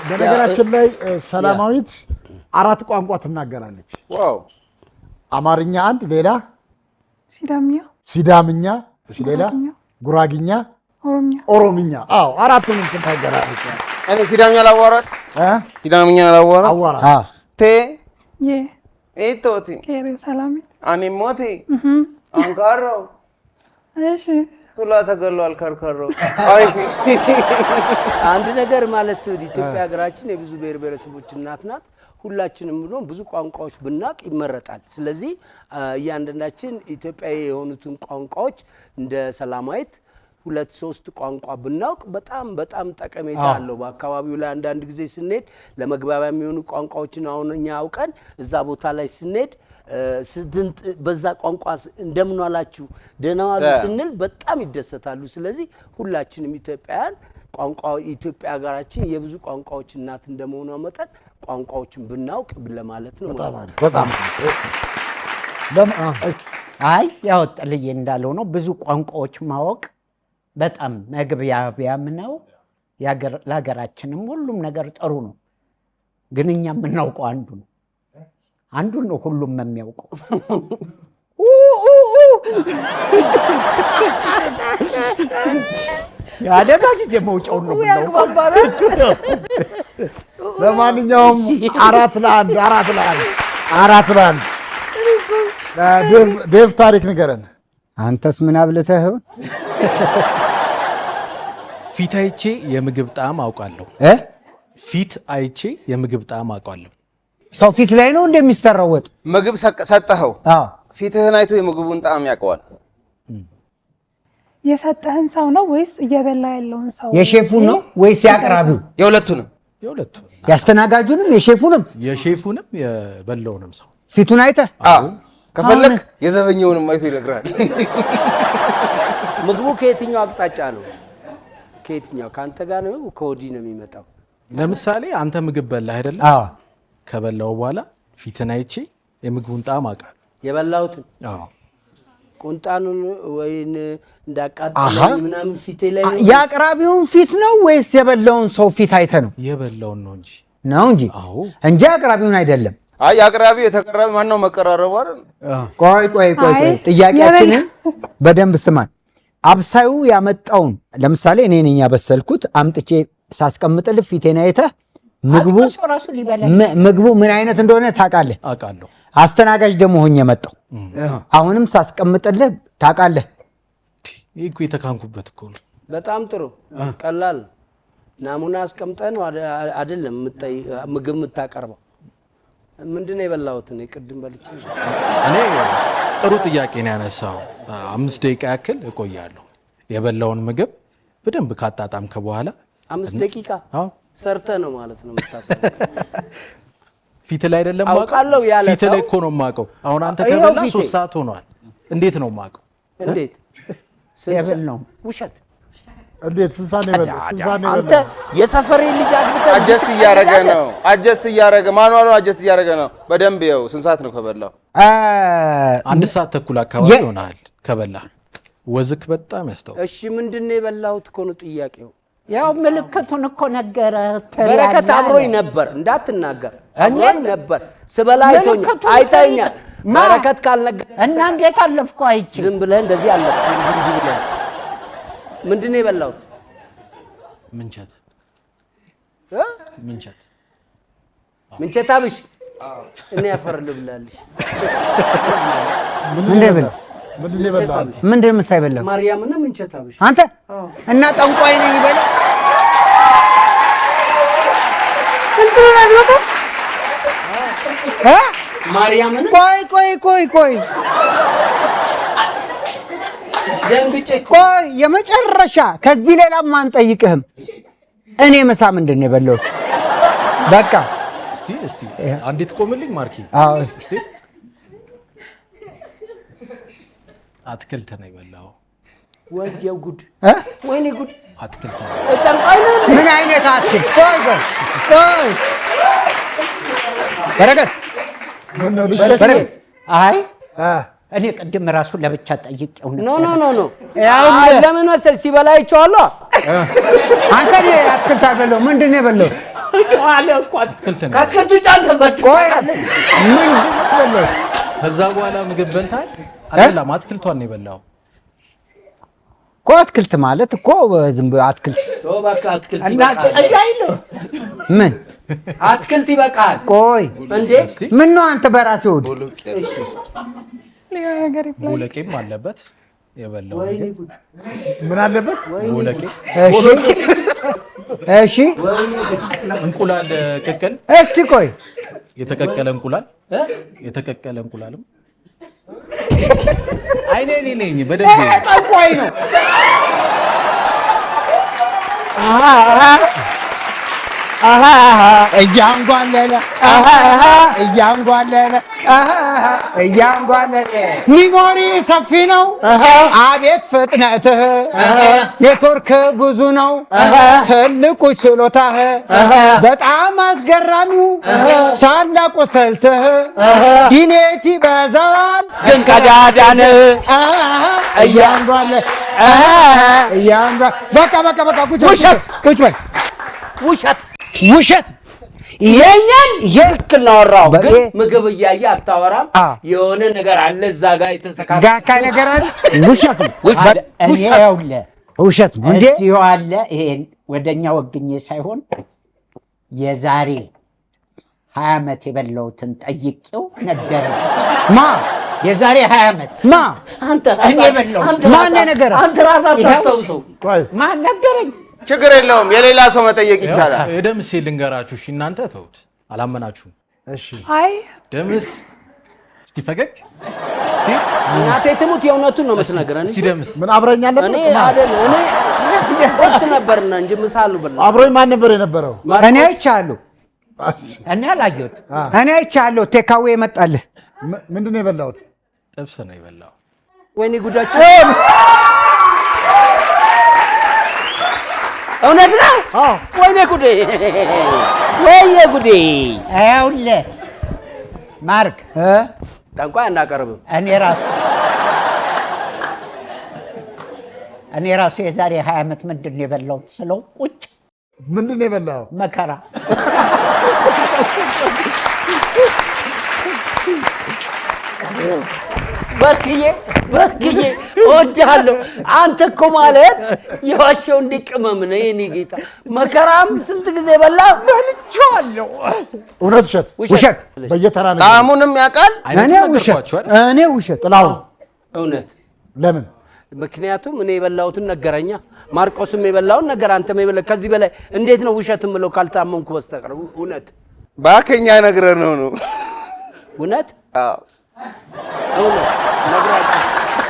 በነገራችን ላይ ሰላማዊት 4 ቋንቋ ትናገራለች።
ዋው!
አማርኛ አንድ፣ ሌላ
ሲዳምኛ፣
እሺ፣ ሌላ ጉራግኛ፣ ኦሮምኛ። አዎ 4ቱንም ትናገራለች።
እኔ ሲዳምኛ ላዋራት ሲዳምኛ ላዋራት ቴ ኤቶቲ
ሰላሚት
አኔ ሞቴ አንካሮ
እሺ
ቱላ ተገሏል ከርከሮ።
አንድ ነገር ማለት ኢትዮጵያ ሀገራችን የብዙ ብሔር ብሔረሰቦች እናት ናት። ሁላችንም ብሎም ብዙ ቋንቋዎች ብናቅ ይመረጣል። ስለዚህ እያንዳንዳችን ኢትዮጵያዊ የሆኑትን ቋንቋዎች እንደ ሰላማዊት 2-3 ቋንቋ ብናውቅ በጣም ጠቀሜታ አለው። በአካባቢው ላይ አንዳንድ ጊዜ ስንሄድ ለመግባቢያ የሚሆኑ ቋንቋዎችን አሁን እኛ አውቀን እዛ ቦታ ላይ ስንሄድ በዛ ቋንቋ እንደምን ዋላችሁ ደህና ዋሉ ስንል በጣም ይደሰታሉ። ስለዚህ ሁላችንም ኢትዮጵያውያን ኢትዮጵያ ሀገራችን የብዙ ቋንቋዎች እናት እንደመሆኗ መጠን ቋንቋዎችን ብናውቅ ለማለት ነው።
በጣም
አይ ያው ጥልዬ እንዳለው ነው። ብዙ ቋንቋዎች ማወቅ በጣም መግቢያም ነው። ለሀገራችንም ሁሉም ነገር ጥሩ ነው። ግን እኛ የምናውቀው አንዱን ነው ሁሉም የሚያውቀው። የአደጋ ጊዜ መውጫውን ነው የምናውቀው።
ለማንኛውም 4-1 ዴቭ ታሪክ ንገረን።
አንተስ ምን አብለተህ ይሆን?
ፊት አይቼ የምግብ ጣዕም አውቃለሁ። ፊት አይቼ የምግብ ጣዕም አውቃለሁ።
ሰው ፊት ላይ ነው እንደሚሰራው ወጥ
ምግብ ሰጠኸው፣ ፊትህን አይቶ የምግቡን ጣዕም ያውቀዋል።
የሰጠህን ሰው ነው ወይስ እየበላ ያለውን ሰው?
የሼፉ ነው ወይስ ያቀራቢው?
የሁለቱንም
ያስተናጋጁንም
የሼፉንም የበላውንም ሰው
ፊቱን አይተህ
ከፈለክ የዘበኛውንም አይቶ ይነግራል።
ምግቡ ከየትኛው አቅጣጫ ነው? ከየትኛው ካንተ ጋር ነው ከወዲህ ነው የሚመጣው?
ለምሳሌ አንተ ምግብ በላህ አይደለ? ከበላው በኋላ ፊትን አይቼ የምግቡን ጣዕም አውቃለሁ።
የበላሁትን ቁንጣኑን ወይን እንዳቃጠለኝ ምናምን ፊቴ ላይ ነው።
የአቅራቢውን ፊት ነው ወይስ የበላውን ሰው ፊት አይተህ ነው?
የበላውን ነው
እንጂ እንጂ አቅራቢውን አይደለም።
አይ አቅራቢው የተቀራቢ ማነው መቀራረቡ አይደል?
ቆይ ጥያቄያችንን በደንብ ስማን። አብሳዩ ያመጣውን ለምሳሌ እኔ ነኝ ያበሰልኩት አምጥቼ ሳስቀምጥልህ ፊቴን አይተህ ምግቡ ምን አይነት እንደሆነ ታውቃለህ?
አውቃለሁ።
አስተናጋጅ ደግሞ ሆኜ መጣሁ። አሁንም ሳስቀምጥልህ ታውቃለህ?
ይሄ እኮ የተካንኩበት እኮ ነው።
በጣም ጥሩ ቀላል ናሙና አስቀምጠን አይደለም ምግብ የምታቀርበው። ምንድነው የበላሁት? እኔ ቅድም በልቼ
እኔ ጥሩ ጥያቄ ነው ያነሳው። 5 ደቂቃ ያክል እቆያለሁ። የበላውን ምግብ በደንብ ካጣጣምከ በኋላ
5 ደቂቃ ሰርተህ ነው ማለት ነው የምታሰራው።
ፊት ላይ አይደለም
አውቃለሁ ያለ ሰው
ፊት ላይ እኮ ነው የማውቀው። አሁን አንተ ከበላ 3 ሰዓት ሆኗል። እንዴት ነው የማውቀው?
እንዴት
የበል ነው
ውሸት?
እንዴት ስንሳኔ በል
አንተ የሰፈሬ ልጅ አግብተህ
አጀስት እያደረገ ማኑዋሉ አጀስት እያደረገ ነው። በደንብ ይኸው ስንት ሰዓት ነው ከበላው?
1 ሰዓት ተኩል አካባቢ ይሆናል ከበላ። ወዝክ በጣም ያስታውቃል።
እሺ ምንድነው የበላሁት እኮ ነው ጥያቄው።
ያው ምልክቱን እኮ ነገረ።
በረከት አብሮኝ ነበር እንዳትናገር። አብሮኝ ነበር ስበላ አይተኛል። በረከት ካልነገር
እና እንዴት አለፍኩ አይቼ
ዝም ብለህ እንደዚህ አለፍኩ እንጂ ብለህ ምንድነው የበላሁት? ምንቸት አብሽ እኔ ያፈር ልብላልሽ።
ምንድን ነው ሳይበላው?
ማርያምና ምንቸት አብሽ
አንተ እና ጠንቋይ ነኝ ይበል
ማርያምን።
ቆይ
ደንግጬ
ቆይ የመጨረሻ ከዚህ ሌላም አንጠይቅህም። እኔ ምሳ ምንድን ነው የበላሁት? በቃ
እስቲ አንዲት ቆምልኝ ማርኪ።
አዎ
እስቲ አትክልት ነው የበላው።
ወዲያው ጉድ
እ
ወይኔ ጉድ
አትክልት ነው።
ጨንቃይ ነው።
ምን አይነት አትክልት? ቆይ በረከት
አይ እኔ ቅድም ራሱ ለብቻ ጠይቄው ነበር።
ኖ ለምን መሰል ሲበላ አይቼዋለሁ።
አንተ አትክልት አልበላሁም። ምንድን ነው የበላሁት?
አለ እኮ አትክልት ነው።
ከአትክልቱ ጫንተበት
ቆይ ምንድን ነው የበላሁት?
ከዛ በኋላ ምግብ በልታል አይደለም? አትክልቷን ነው የበላው
እኮ። አትክልት ማለት እኮ ዝም ብሎ አትክልት
በቃ አትክልት
እና ጸዳይ ነው።
ምን
አትክልት ይበቃል።
ቆይ
እንዴ
ምን ነው አንተ በራስህ ወድ
ቦለቄም አለበት የበላው።
ምን አለበት?
ቦለቄ።
እሺ
እንቁላል ቅቅል።
እስቲ ቆይ
የተቀቀለ እንቁላልም አይኔ ነኝ በደንብ
ጠንቋይ ነው። እያንጓለለ ሚሞሪ ሰፊ ነው። አቤት ፍጥነትህ! ኔትወርክ ብዙ ነው። ትልቁ ችሎታህ በጣም አስገራሚው ሳላቁ ስልትህ ዲኔቲ በዛዋል ግን ቀዳዳን እያንጓለለ በቃ ቁጭ በል። ውሸት
የኛን ትክክል ነው አወራው። ግን ምግብ እያየ አታወራም። የሆነ ነገር አለ እዛ ጋር የተሰካካ
ጋካይ ነገር አለ። ውሸት ነው። ውሸት ነው እንዴ?
እዚሁ አለ። ይሄን ወደኛ ወግኜ ሳይሆን የዛሬ 20 ዓመት የበላሁትን ጠይቄው ነገረኝ። የዛሬ 20 ዓመት
አንተ
እኔ የበላሁት
ማን ነገረ?
አንተ ራስህ አታስታውሰው።
ማን ነገረኝ?
ችግር የለውም፣ የሌላ ሰው መጠየቅ ይቻላል።
ደምሴ ልንገራችሁ። እሺ እናንተ ተውት፣ አላመናችሁም።
እሺ
አይ
ደምስ እስቲ ፈገግ።
እናቴ ትሙት የእውነቱን ነው የምትነግረን።
እስቲ ደምስ
ምን አብረኛ ነበር?
እኔ ቁርስ ነበርና እንጂ ምሳ አልበላም።
አብሮኝ ማን ነበር የነበረው?
እኔ አይቻለሁ።
እኔ አላየሁትም።
እኔ አይቻለሁ። ቴካዌ የመጣልህ
ምንድን ነው የበላሁት?
ጥብስ ነው የበላው።
ወይኔ ጉዳችን! እውነት ነው? ወይኔ ጉዴ!
ይኸውልህ ማርክ
ጠንቋይ አናቀርብም።
እኔ ራሱ የዛሬ 20 ዓመት ምንድን ነው የበላሁት ስለው ቁጭ
ምንድን ነው የበላው?
መከራ
በክዬ እወድሃለሁ። አንተ እኮ ማለት የዋሸው እንዲቅመም ነው የኔ ጌታ። መከራም ስንት ጊዜ በላ በልቼዋለሁ።
እውነት ውሸት በየተራ ነው።
ጣዕሙንም ያውቃል።
እኔ ውሸት
ጥላሁን
እውነት።
ለምን?
ምክንያቱም እኔ የበላሁትን ነገረኛ። ማርቆስም የበላውን ነገር አንተም የበላ። ከዚህ በላይ እንዴት ነው ውሸት የምለው ካልታመንኩ በስተቀር? እውነት
ባከኛ ነግረህ ነው።
እውነት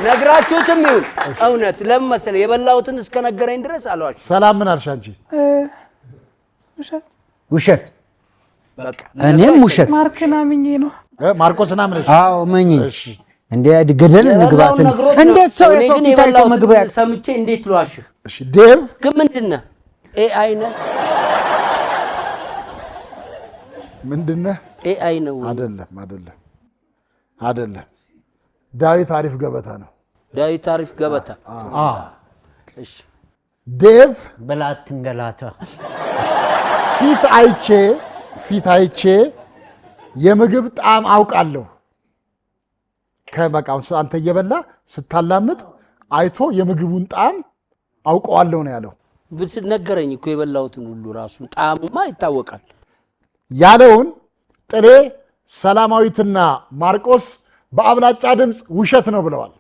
ነግራችሁትም ይሁን እውነት። ለምን መሰለህ የበላሁትን እስከ ነገረኝ ድረስ አልዋሽም።
ሰላም ምን አልሽ አንቺ?
ውሸት
በቃ
እኔም ውሸት።
ማርክና ምኜ ነው
ማርቆስና ምን?
አዎ መኝ እንደ ገደል እንግባትን። እንዴት ሰው የሰው ፊት አይቶ ምግብ ያውቃል?
ሰምቼ እንዴት ልዋሽህ?
እሺ ዴቭ
ግን ምንድን ነህ? ኤአይ ነህ?
ምንድን ነህ?
ኤአይ ነው።
አይደለም። ዳዊት አሪፍ ገበታ ነው።
ዳዊት አሪፍ ገበታ። እሺ
ዴቭ
ብላት ትንገላታ።
ፊት አይቼ የምግብ ጣዕም አውቃለሁ። ከበቃው አንተ እየበላ ስታላምጥ አይቶ የምግቡን ጣዕም አውቀዋለሁ ነው ያለው።
ነገረኝ እኮ የበላሁትን ሁሉ ራሱን ጣዕሙማ ይታወቃል
ያለውን ጥሬ ሰላማዊትና ማርቆስ በአብላጫ ድምፅ ውሸት ነው ብለዋል።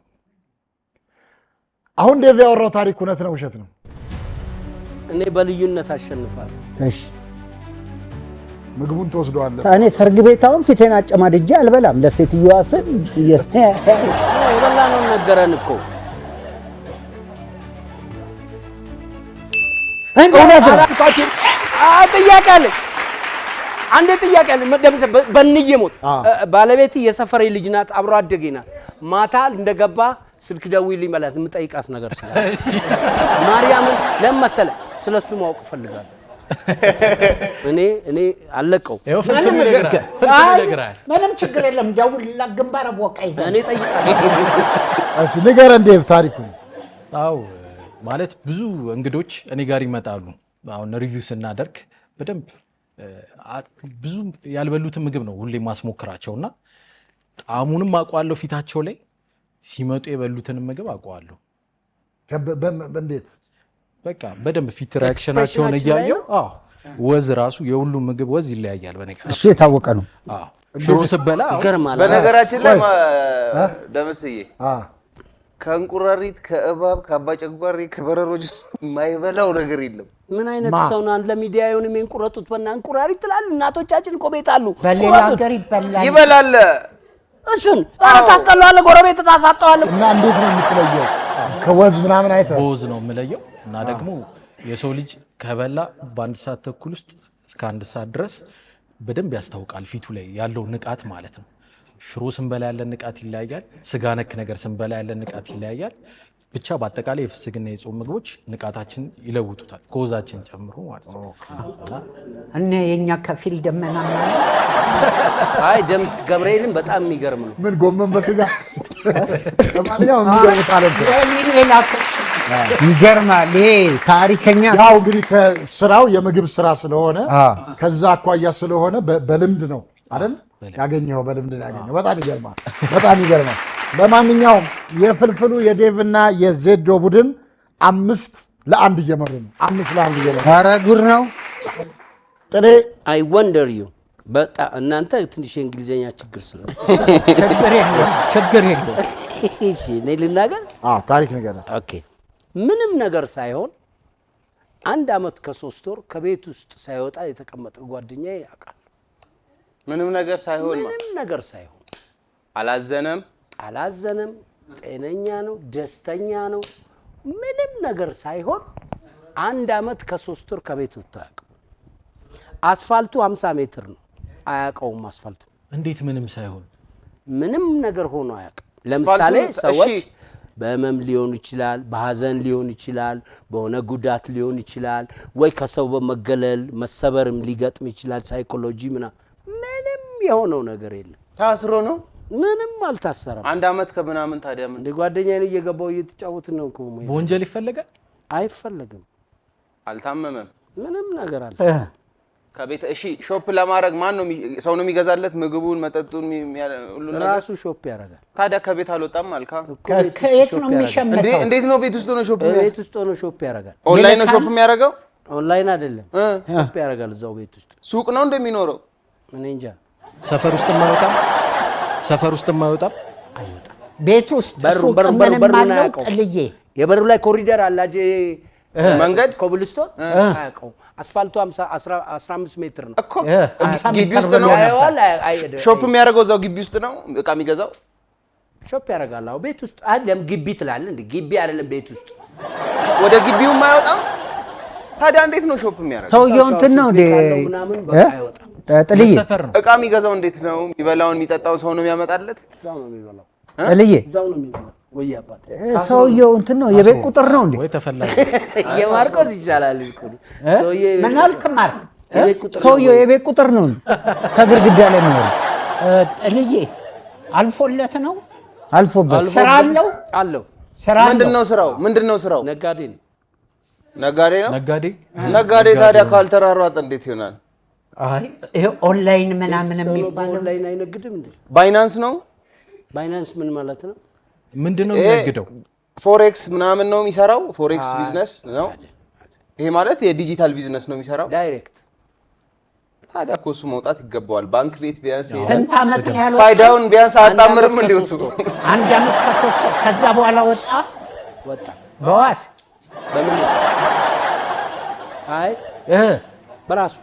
አሁን ዴቭ ያወራው ታሪክ እውነት ነው ውሸት ነው?
እኔ በልዩነት አሸንፋለሁ።
እሺ
ምግቡን ተወስደዋለህ።
እኔ ሰርግ ቤታውን ፊቴን አጨማድጄ አልበላም። ለሴትዮዋ ስል
የበላነውን ነገረን እኮ
እውነት ነው።
ጥያቄ አለ። አንድ ጥያቄ አለ። በንዬ ሞት ባለቤት የሰፈሬ ልጅ ናት፣ አብሮ አደጌ ናት። ማታ እንደገባ ስልክ ደውይልኝ ማለት የምጠይቃት ነገር ስለ ማርያምን ለምን መሰለህ ስለሱ ማወቅ እፈልጋለሁ። እኔ አለቀው
ምንም ችግር የለም። ደውልላ ግንባር አቦቃ ይዘህ
እኔ ጠይቃለሁ።
እሺ ንገረን ዴቭ ታሪኩን።
አዎ ማለት ብዙ እንግዶች እኔ ጋር ይመጣሉ። አሁን ሪቪው ስናደርግ በደንብ ብዙ ያልበሉትን ምግብ ነው ሁሌ ማስሞክራቸውና ጣዕሙንም አውቀዋለሁ። ፊታቸው ላይ ሲመጡ የበሉትን ምግብ አውቀዋለሁ።
እንዴት?
በቃ በደንብ ፊት ሪአክሽናቸውን እያየው ወዝ ራሱ የሁሉም ምግብ ወዝ ይለያያል። በነገራችን
እሱ የታወቀ ነው።
ሽሮ ስበላ
በነገራችን ላይ ደምስዬ ከእንቁራሪት ከእባብ ከአባጨጓሪ ከበረሮች የማይበላው ነገር የለም።
ምን አይነት ሰው ነው? ለሚዲያ ይሁን የሚንቁረጡት በእና እንቁራሪት ትላል። እናቶቻችን እኮ ቤት አሉ
በሌላ ሀገር
ይበላል።
እሱን ታስጠላዋለህ፣ ጎረቤት ታሳጠዋለህ።
እና እንዴት ነው የምትለየው? ከወዝ ምናምን አይተህ?
በወዝ ነው የምለየው። እና ደግሞ የሰው ልጅ ከበላ በአንድ ሰዓት ተኩል ውስጥ እስከ 1 ሰዓት ድረስ በደንብ ያስታውቃል ፊቱ ላይ ያለው ንቃት ማለት ነው። ሽሮ ስንበላ ያለን ንቃት ይለያያል። ስጋ ነክ ነገር ስንበላ ያለን ንቃት ይለያያል። ብቻ በአጠቃላይ የፍስግና የጾም ምግቦች ንቃታችን ይለውጡታል፣ ከወዛችን ጨምሮ ማለት ነው።
እና የኛ ከፊል ደመና ማለት
አይ ደምስ ገብርኤልን በጣም የሚገርም ነው።
ምን ጎመን በስጋ ማንኛውም የሚገርም ታለንት
ይገርማል። ይሄ ታሪከኛ
ያው እንግዲህ ከስራው የምግብ ስራ ስለሆነ ከዛ አኳያ ስለሆነ በልምድ ነው አይደል ያገኘው፣ በልምድ ነው ያገኘው። በጣም ይገርማል፣ በጣም ይገርማል። ለማንኛውም የፍልፍሉ የዴቭና የዜዶ ቡድን 5-1 እየመሩ ነው። 5-1 እየመሩ ነው።
ኧረ ጉድ ነው።
ጥሬ
አይ ወንደር ዩ በጣም እናንተ ትንሽ የእንግሊዝኛ ችግር ስለ
ችግር የለም።
እሺ እኔ ልናገር።
ታሪክ ነገር ነው።
ኦኬ ምንም ነገር ሳይሆን 1 ዓመት ከ3 ወር ከቤት ውስጥ ሳይወጣ የተቀመጠ ጓደኛዬ ያውቃል።
ምንም ነገር ሳይሆን
አላዘነም፣ ጤነኛ ነው፣ ደስተኛ ነው። ምንም ነገር ሳይሆን 1 ዓመት ከ3 ወር ከቤት ወጥቶ አያውቅም። አስፋልቱ 50 ሜትር ነው፣ አያውቀውም አስፋልቱ።
እንዴት ምንም ሳይሆን?
ምንም ነገር ሆኖ አያውቅም። ለምሳሌ ሰዎች በህመም ሊሆን ይችላል፣ በሀዘን ሊሆን ይችላል፣ በሆነ ጉዳት ሊሆን ይችላል፣ ወይ ከሰው በመገለል መሰበርም ሊገጥም ይችላል። ሳይኮሎጂ ምንም የሆነው ነገር የለም።
ታስሮ ነው?
ምንም አልታሰረም።
1 ዓመት ከምናምን። ታዲያ ምን
እንደ ጓደኛዬ እየገባው እየተጫወትን ነው እኮ።
በወንጀል ይፈለጋል?
አይፈለግም።
አልታመመም፣
ምንም ነገር አለ
ከቤት። እሺ ሾፕ ለማድረግ ማን ነው ሰው ነው የሚገዛለት? ምግቡን መጠጡን ሁሉ ነገር
ራሱ ሾፕ ያደርጋል።
ታዲያ ከቤት አልወጣም አልካ?
ከየት ነው የሚሸምተው?
እንዴት ነው ቤት ውስጥ ነው ሾፕ?
ቤት ውስጥ ነው ሾፕ ያደርጋል።
ኦንላይን ነው ሾፕ የሚያደርገው?
ኦንላይን አይደለም፣ ሾፕ ያደርጋል እዛው ቤት ውስጥ።
ሱቅ ነው እንደሚኖረው?
እኔ እንጃ።
ሰፈር ውስጥ የማይወጣም አይወጣም።
ቤት ውስጥ ሱቅ ምንም አለው? ጥልዬ
የበሩ ላይ ኮሪደር አላጀ
መንገድ
ኮብልስቶን አያውቀውም። አስፋልቱ 15 ሜትር ነው
እኮ ግቢ ውስጥ ነው ሾፕ የሚያደርገው። እዛው ግቢ ውስጥ ነው እቃ የሚገዛው።
ሾፕ ያደርጋል። አዎ ቤት ውስጥ አይደለም። ግቢ ትላለህ እንዴ? ግቢ አይደለም፣ ቤት ውስጥ።
ወደ ግቢው አይወጣም። ታዲያ እንዴት ነው ሾፕ የሚያደርገው?
ሰውየው እንትን ነው እንዴ? ጥልዬ
እቃ የሚገዛው እንዴት ነው? የሚበላውን የሚጠጣውን ሰው ነው የሚያመጣለት?
እዛው ነው የሚበላው።
ጥልዬ
እዛው ነው የሚበላው። ወይ አባት
ሰውየው እንትን ነው የቤት ቁጥር ነው እንዴ?
ወይ ተፈላጊ
የማርቆስ ይቻላል እኮ ሰውዬ።
ምን አልክ ማርክ?
ሰውየው የቤት ቁጥር ነው ከግድግዳ ላይ ነው።
ጥልዬ አልፎለት ነው?
አልፎበት
ስራ አለው? ስራ
ምንድነው ስራው?
ነጋዴ ነው።
ነጋዴ ነው።
ነጋዴ
ታዲያ ካልተራሯጠ እንዴት ይሆናል?
አይ ይሄ ኦንላይን ምናምን የሚባለው
ኦንላይን አይነግድም እንዴ?
ባይናንስ ነው።
ባይናንስ ምን ማለት ነው?
ምንድነው የሚነግደው?
ፎሬክስ ምናምን ነው የሚሰራው። ፎሬክስ ቢዝነስ ነው ይሄ ማለት፣ የዲጂታል ቢዝነስ ነው የሚሰራው
ዳይሬክት።
ታዲያ እኮ እሱ መውጣት ይገባዋል። ባንክ ቤት ቢያንስ
ስንት ዓመት ነው ያለው?
ፋይዳውን ቢያንስ አጣምርም እንዴ?
1 ዓመት ከ3 ወር። ከዛ በኋላ ወጣ በዋስ
በምን? አይ በራሱ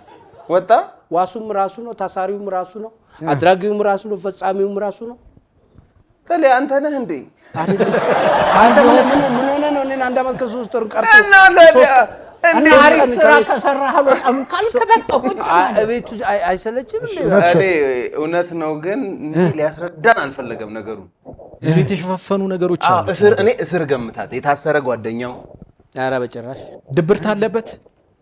ወጣ።
ዋሱም ራሱ ነው፣ ታሳሪውም ራሱ ነው፣ አድራጊውም ራሱ ነው፣ ፈጻሚውም ራሱ ነው።
ጥሌ አንተ ነህ እንዴ?
አንተ ምን ሆነ ነው? እኔን 1 ዓመት ከ3 ወር ቀርቶ
አሪፍ ስራ ከሰራህ አልወጣም ካልክ በቃ ቁጭ
እቤቱ አይሰለችም እንዴ?
እውነት ነው ግን ሊያስረዳን አልፈለገም ነገሩ።
ብዙ የተሸፋፈኑ ነገሮች አሉ።
እኔ እስር ገምታት የታሰረ ጓደኛው
ኧረ በጭራሽ
ድብርት አለበት።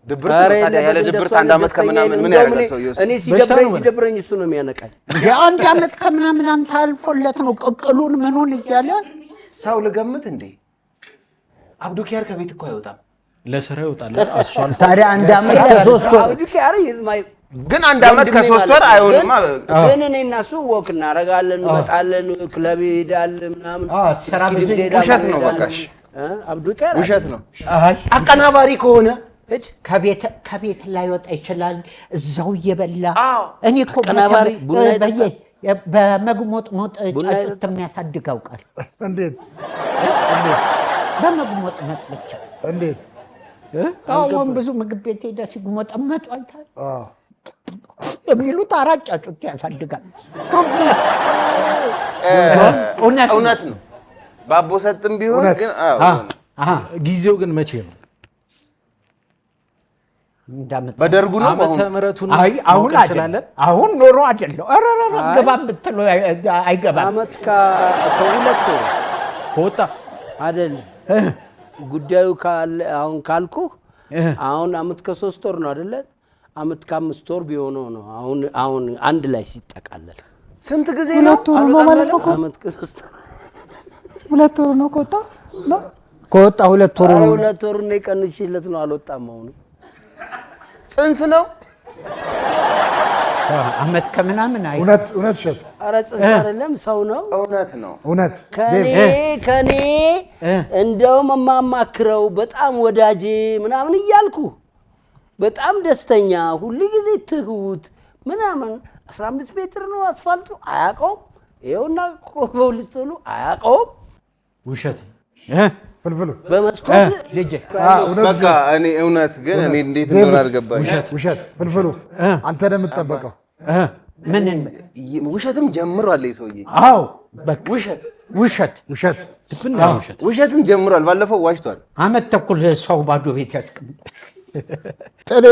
ያለ ድብርት አንድ ዓመት ከምናምን ምን ያደርጋል ሰውዬው?
እኔ ሲደብረኝ እሱ ነው የሚያነቃኝ።
የአንድ ዓመት ከምናምን አንተ አልፎለት ነው ቅቅሉን ምኑን እያለ
ሰው ልገምት እንዴ? አብዱኪያር ከቤት እኮ አይወጣም።
ለስራ ይወጣል።
ታዲያ አንድ ዓመት ከ3 ወር
ግን አንድ ዓመት ከ3 ወር አይሆንማ።
ግን እኔ እና እሱ ወክ እናደርጋለን፣ እንመጣለን፣ ክለብ ይሄዳል ምናምን።
ውሸት ነው በቃሽ።
አብዱኪያር
ውሸት ነው።
አቀናባሪ ከሆነ
ከቤት ላይ ወጣ ይችላል እዛው እየበላ። እኔ እኮ
አቀናባሪ ቡና
በመግሞጥሞጥ ጫጩት የሚያሳድግ አውቃል።
እንዴት
በመግሞጥሞጥ ብቻ
እንዴት?
አሁን ብዙ ምግብ ቤት ሄደ ሲጉመጠመጡ አይታል የሚሉት 4 ጫጩት ያሳድጋል።
እውነት ነው። ባቦ ሰጥም ቢሆን ግን
ጊዜው ግን መቼ ነው?
በደርጉ ነው
ዓመተ ምሕረቱን
አሁን አይደለም። አሁን ኖሮ አይደለም። ገባም ብትለው አይገባም።
ዓመት ከሁለት ወር
ከወጣ
አይደል ጉዳዩ አሁን ካልኩህ አሁን ዓመት ከ3 ወር ነው አይደለ? ዓመት ከ5 ወር ቢሆነው ነው አሁን አንድ ላይ ሲጠቃለል
ስንት ጊዜ ነው?
ማለት ነው።
ዓመት ከ3 ወር
2 ወር ነው ከወጣ
2 ወር ነው።
2 ወር ነው የቀንሽለት ነው አልወጣም። አሁን
ጽንስ ነው
ዓመት ከምናምን አይ
እውነት እሸት።
ኧረ ጽንስ አይደለም ሰው ነው።
እውነት ነው።
እውነት
ከኔ እንደውም የማማክረው በጣም ወዳጄ ምናምን እያልኩ በጣም ደስተኛ ሁሉ ጊዜ ትሁት ምናምን 15 ሜትር ነው አስፋልቱ አያውቀውም። ይኸውና በሁለቱ አያውቀውም።
ውሸት
ፍልፍሉ
በመስኮት
ልጅ
በቃ እኔ እውነት ግን እኔ እንዴት እንደሆነ አልገባኝ።
ውሸት ፍልፍሉ አንተ ነው የምትጠበቀው።
ምን
ውሸትም ጀምሯል ሰውዬ።
አዎ በቃ
ውሸት ውሸትም ጀምሯል። ባለፈው ዋሽቷል።
ዓመት ተኩል ሰው ባዶ ቤት ያስቀምጣል።
ጥሌ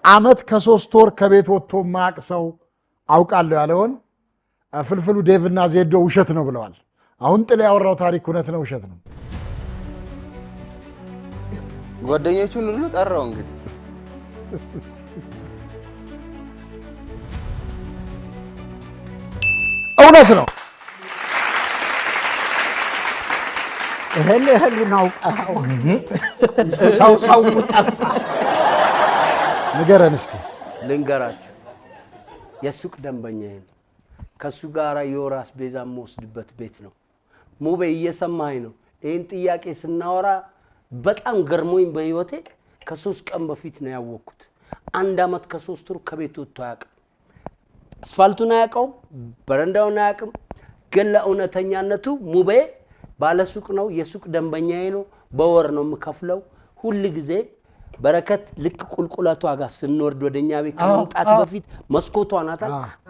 ዓመት ከ3 ወር ከቤት ወጥቶ ማቅ ሰው አውቃለሁ ያለውን ፍልፍሉ ዴቭና ዜዶ ውሸት ነው ብለዋል። አሁን ጥሌ ያወራው ታሪክ እውነት ነው ውሸት ነው?
ጓደኞቹን ሁሉ ጠራው እንግዲህ
እውነት ነው።
እህሉን አውቀኸው ሰው ጠፋ።
ንገረን እስቲ።
ልንገራችሁ የሱቅ ደንበኛዬ ነው። ከሱ ጋር የወር አስቤዛ የምወስድበት ቤት ነው። ሙቤ እየሰማኸኝ ነው? ይህን ጥያቄ ስናወራ በጣም ገርሞኝ በህይወቴ ከ3 ቀን በፊት ነው ያወቅኩት። 1 ዓመት ከ3 ወር ከቤት ወጥቶ አያውቅም። አስፋልቱን አያውቀውም፣ በረንዳውን አያውቅም። ግን ለእውነተኛነቱ ሙቤ ባለሱቅ ነው፣ የሱቅ ደንበኛዬ ነው። በወር ነው የምከፍለው። ሁል ጊዜ በረከት ልክ ቁልቁለቷ ጋር ስንወርድ ወደኛ ቤት ከመምጣት በፊት መስኮቷ ናታ።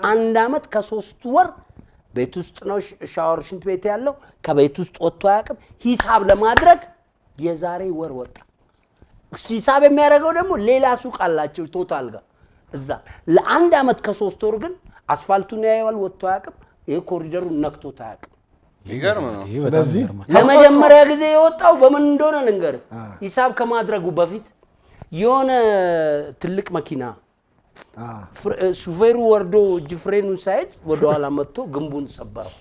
1 ዓመት ከ3 ወር ቤት ውስጥ ነው ሻወር ሽንት ቤት ያለው። ከቤት ውስጥ ወጥቶ አያውቅም። ሂሳብ ለማድረግ የዛሬ ወር ወጣ። ሂሳብ የሚያደርገው ደግሞ ሌላ ሱቅ አላቸው ቶታል ጋር እዛ። ለ1 ዓመት ከ3 ወር ግን አስፋልቱን ያየዋል፣ ወጥቶ አያውቅም። ይሄ ኮሪደሩን ነክቶት አያውቅም።
ይገርም ነው።
ስለዚህ
ለመጀመሪያ ጊዜ የወጣው በምን እንደሆነ ልንገርህ። ሂሳብ ከማድረጉ በፊት የሆነ ትልቅ መኪና ሹፌሩ ወርዶ እጅ ፍሬኑን ሳይድ ወደኋላ መጥቶ ግንቡን ሰበረው።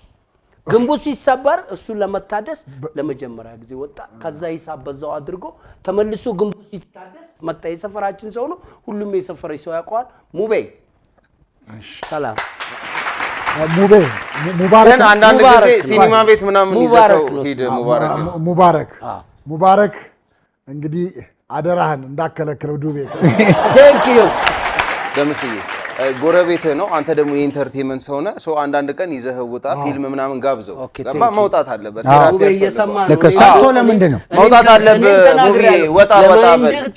ግንቡ ሲሰበር እሱን ለመታደስ ለመጀመሪያ ጊዜ ወጣ። ከዛ ሂሳብ በዛው አድርጎ ተመልሶ ግንቡ ሲታደስ መጣ። የሰፈራችን ሰው ነው፣ ሁሉም የሰፈረ ሰው ያውቀዋል። ሙቤ ሰላም
ሙቤ ሙባረክ።
አንዳንድ ጊዜ ሲኒማ ቤት ምናምን ይዘው ሂድ።
ሙባረክ እንግዲህ አደራህን እንዳከለክለው ዱቤ።
ቴንክ ዩ
ደምስዬ ጎረቤት ነው። አንተ ደግሞ የኢንተርቴይንመንት ሰው ነህ። ሰው አንዳንድ ቀን ይዘህ ውጣ፣ ፊልም ምናምን ጋብዘው። ገባ መውጣት አለበት።
ለከሳቶ ለምንድን ነው
መውጣት አለበት? ሙቪ ወጣ በል።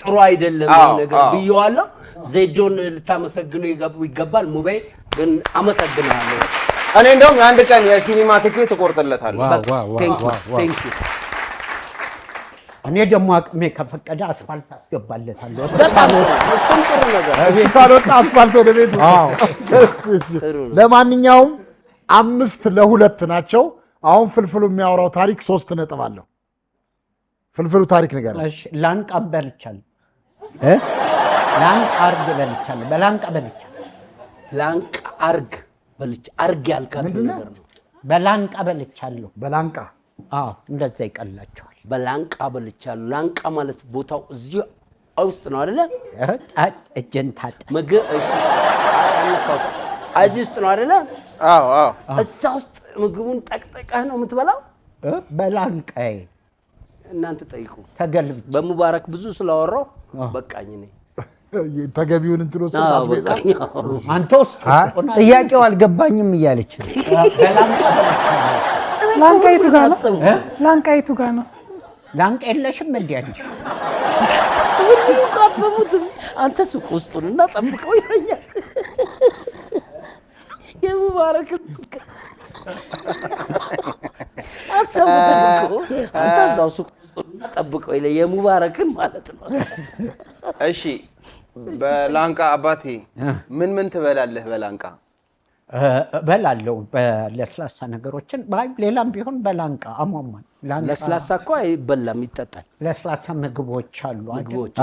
ጥሩ አይደለም ነገር ብየዋለሁ። ዜዶን ልታመሰግነው ይገባል። ሙቤ ግን አመሰግናለሁ።
እኔ እንደውም የአንድ ቀን የሲኒማ ትኬት እቆርጥለታለሁ።
ቴንክ ዩ
እኔ ደግሞ አቅሜ ከፈቀደ አስፋልት አስገባለታለሁ።
በጣም እሱም ጥሩ ነገር
እሱ ካልወጣ አስፋልት ወደ ቤቱ። ለማንኛውም 5-2 ናቸው። አሁን ፍልፍሉ የሚያወራው ታሪክ 3 ነጥብ አለው። ፍልፍሉ ታሪክ ነገር
እሺ ላንቃ በልቻለሁ። ላንቃ አርግ በልቻለሁ። በላንቃ በልቻለሁ።
ላንቃ አርግ በልቻ አርግ ያልካት ነገር ነው።
በላንቃ በልቻለሁ።
በላንቃ
እንደዛ ይቀላቸዋል።
በላንቃ በልቻለሁ። ላንቃ ማለት ቦታው እዚህ ውስጥ ነው አይደለ?
እጅን ታጠብ
ምግብ እሺ፣ እዚህ ውስጥ ነው አይደለ?
አዎ አዎ።
እዛ ውስጥ ምግቡን ጠቅጥቀህ ነው የምትበላው?
በላንቃዬ
እናንተ ጠይቁ።
ተገልብጬ
በሙባረክ ብዙ ስላወራው በቃኝ እኔ
ተገቢውን እንትሎ አስቤዛ
አንተ ውስጥ
ጥያቄው አልገባኝም እያለች
ላንቃይቱ ጋር ነው። ላንቃይቱ ጋር ነው።
ላንቃ የለሽም እንዴ አንቺ?
ምንም ካትሰሙትም አንተ ሱቅ ውስጡን እና ጠብቀው ይለኛል። የሙባረክ አትሰሙትም እኮ አንተ እዛው ሱቅ ውስጡን እና ጠብቀው ይለ የሙባረክን ማለት ነው።
እሺ በላንቃ አባቴ ምን ትበላለህ? በላንቃ
እበላለሁ በለስላሳ ነገሮችን ሌላም ቢሆን በላንቃ አሟሟን።
ለስላሳ እኮ አይበላም ይጠጣል።
ለስላሳ ምግቦች አሉ።
ምግቦች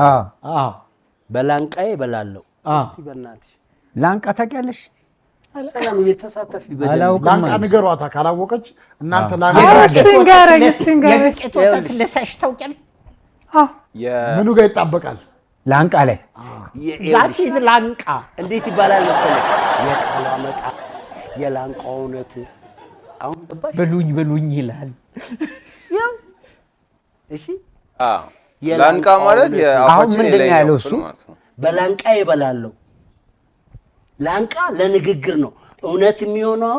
በላንቃዬ እበላለሁ። እስቲ በእናትሽ
ላንቃ ታውቂያለሽ?
ሰላም እየተሳተፊ
ላንቃ ንገሯታ ካላወቀች እናንተ
የዱቄት ወተት ልሰሽ ታውቂያለሽ?
ምኑ ጋር ይጣበቃል?
ላንቃ ላይ
ዛቲዝ ላንቃ
እንዴት ይባላል መሰለሽ? የቃሏ መጣ የላንቃ እውነት አሁን ገባሽ?
ብሉኝ ይላል።
ያው እሺ
ላንቃ ማለት
አሁን ምንድን ነው ያለው እሱ?
በላንቃ ይበላለሁ። ላንቃ ለንግግር ነው እውነት የሚሆነው።